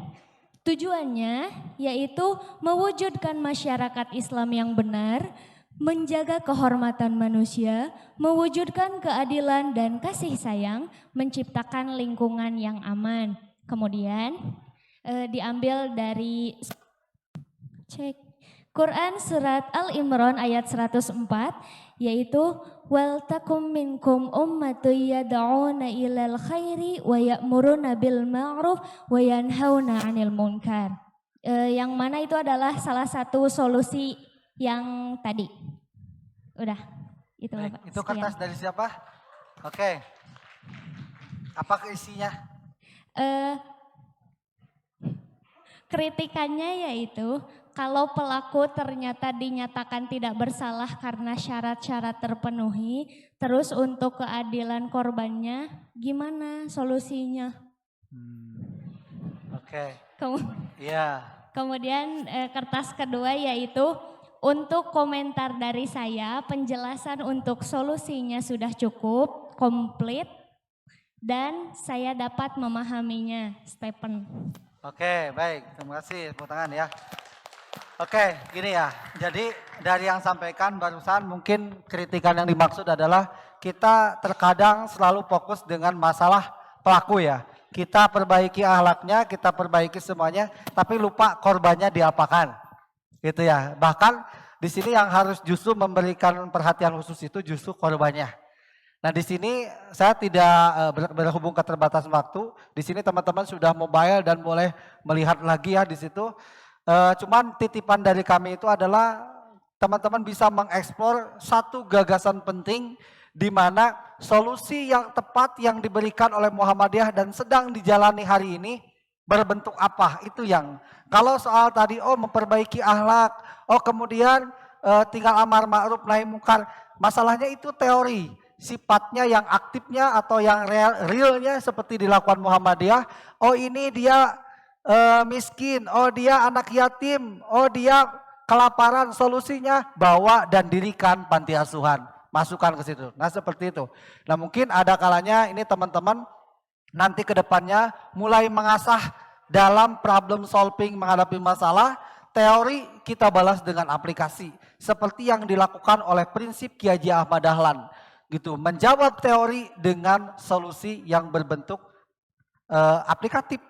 tujuannya yaitu mewujudkan masyarakat Islam yang benar, menjaga kehormatan manusia, mewujudkan keadilan dan kasih sayang, menciptakan lingkungan yang aman. Kemudian diambil dari Quran surat Al-Imran ayat 104 yaitu wal takum minkum ummatun yad'una ilal khairi wa ya'muruna bil ma'ruf wa yanhauna 'anil munkar. Yang mana itu adalah salah satu solusi yang tadi. Udah, itulah Pak. Itu kertas dari siapa? Oke. Apa isinya? Kritikannya yaitu kalau pelaku ternyata dinyatakan tidak bersalah karena syarat-syarat terpenuhi, terus untuk keadilan korbannya gimana solusinya? Oke. Iya. Kemudian kertas kedua yaitu untuk komentar dari saya, penjelasan untuk solusinya sudah cukup, komplit, dan saya dapat memahaminya, Stephen. Oke, baik. Terima kasih, tepuk tangan ya. Oke, gini ya. Jadi dari yang sampaikan barusan mungkin kritikan yang dimaksud adalah kita terkadang selalu fokus dengan masalah pelaku ya. Kita perbaiki akhlaknya, kita perbaiki semuanya, tapi lupa korbannya diapakan. Gitu ya. Bahkan di sini yang harus justru memberikan perhatian khusus itu justru korbannya. Nah di sini saya tidak berhubung keterbatasan waktu. Di sini teman-teman sudah mobile dan boleh melihat lagi ya di situ. Cuman titipan dari kami itu adalah teman-teman bisa mengeksplor satu gagasan penting di mana solusi yang tepat yang diberikan oleh Muhammadiyah dan sedang dijalani hari ini berbentuk apa. Itu yang kalau soal tadi memperbaiki akhlak, kemudian tinggal amar ma'ruf nahi mungkar, masalahnya itu teori. Sifatnya yang aktifnya atau yang realnya seperti dilakukan Muhammadiyah, ini dia miskin, dia anak yatim, dia kelaparan, solusinya bawa dan dirikan panti asuhan, masukkan ke situ. Nah seperti itu. Nah mungkin ada kalanya ini teman-teman nanti ke depannya mulai mengasah dalam problem solving menghadapi masalah, teori kita balas dengan aplikasi. Seperti yang dilakukan oleh prinsip Kiai Haji Ahmad Dahlan. Gitu, menjawab teori dengan solusi yang berbentuk aplikatif.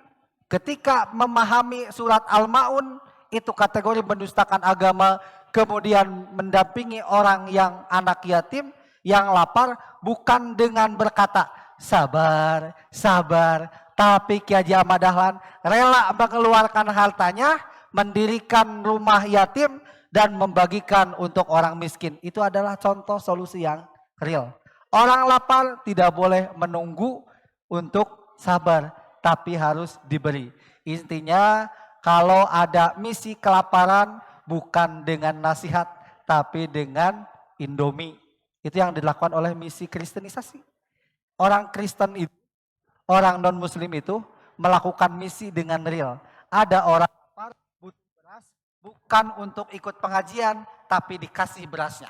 Ketika memahami surat Al-Ma'un itu kategori mendustakan agama, kemudian mendampingi orang yang anak yatim, yang lapar, bukan dengan berkata sabar, sabar, tapi Kiai Haji Ahmad Dahlan rela mengeluarkan hartanya, mendirikan rumah yatim dan membagikan untuk orang miskin. Itu adalah contoh solusi yang real. Orang lapar tidak boleh menunggu untuk sabar, tapi harus diberi. Intinya kalau ada misi kelaparan bukan dengan nasihat, tapi dengan Indomie. Itu yang dilakukan oleh misi kristenisasi. Orang Kristen itu, orang non muslim itu melakukan misi dengan real. Ada orang lapar butuh beras bukan untuk ikut pengajian, tapi dikasih berasnya.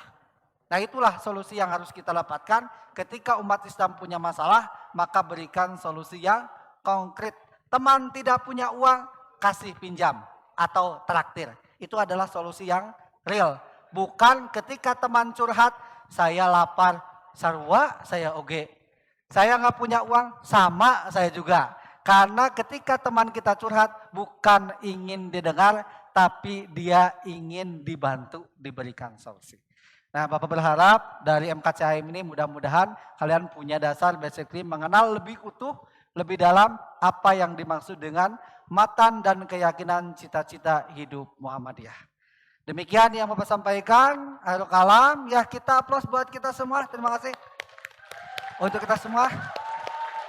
Nah itulah solusi yang harus kita dapatkan. Ketika umat Islam punya masalah, maka berikan solusi yang konkret. Teman tidak punya uang, kasih pinjam atau traktir. Itu adalah solusi yang real. Bukan ketika teman curhat, saya lapar, sarwa, saya oge. Saya nggak punya uang, sama saya juga. Karena ketika teman kita curhat, bukan ingin didengar, tapi dia ingin dibantu, diberikan solusi. Nah Bapak berharap dari MKCHM ini mudah-mudahan kalian punya dasar basically mengenal lebih utuh, lebih dalam apa yang dimaksud dengan matan dan keyakinan cita-cita hidup Muhammadiyah. Demikian yang Bapak sampaikan, akhirul kalam, ya kita aplaus buat kita semua, terima kasih. Untuk kita semua,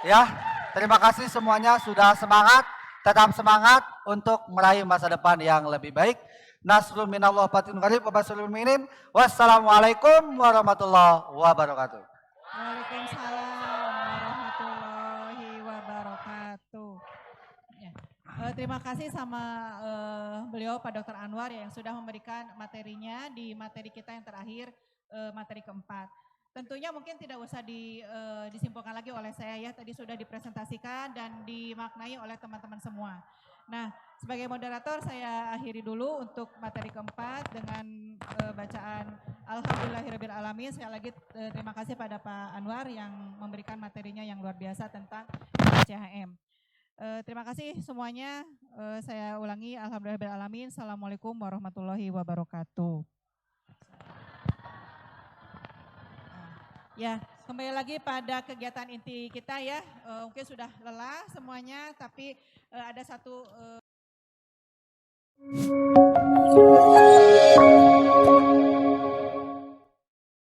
ya terima kasih semuanya sudah semangat, tetap semangat untuk meraih masa depan yang lebih baik. nasrun minallah fathun qarib wa basyiril mu'minin. Wassalamualaikum warahmatullahi wabarakatuh. Waalaikumsalam warahmatullahi wabarakatuh. Ya. Terima kasih sama beliau Pak Dr. Anwar yang sudah memberikan materinya di materi kita yang terakhir, materi keempat. Tentunya mungkin tidak usah disimpulkan lagi oleh saya ya, tadi sudah dipresentasikan dan dimaknai oleh teman-teman semua. Nah, sebagai moderator saya akhiri dulu untuk materi keempat dengan bacaan Alhamdulillahirrabbilalamin. Sekali lagi terima kasih pada Pak Anwar yang memberikan materinya yang luar biasa tentang CHM. Terima kasih semuanya, saya ulangi Alhamdulillahirrabbilalamin. Assalamualaikum warahmatullahi wabarakatuh. Ya, kembali lagi pada kegiatan inti kita ya. Mungkin sudah lelah semuanya, tapi ada satu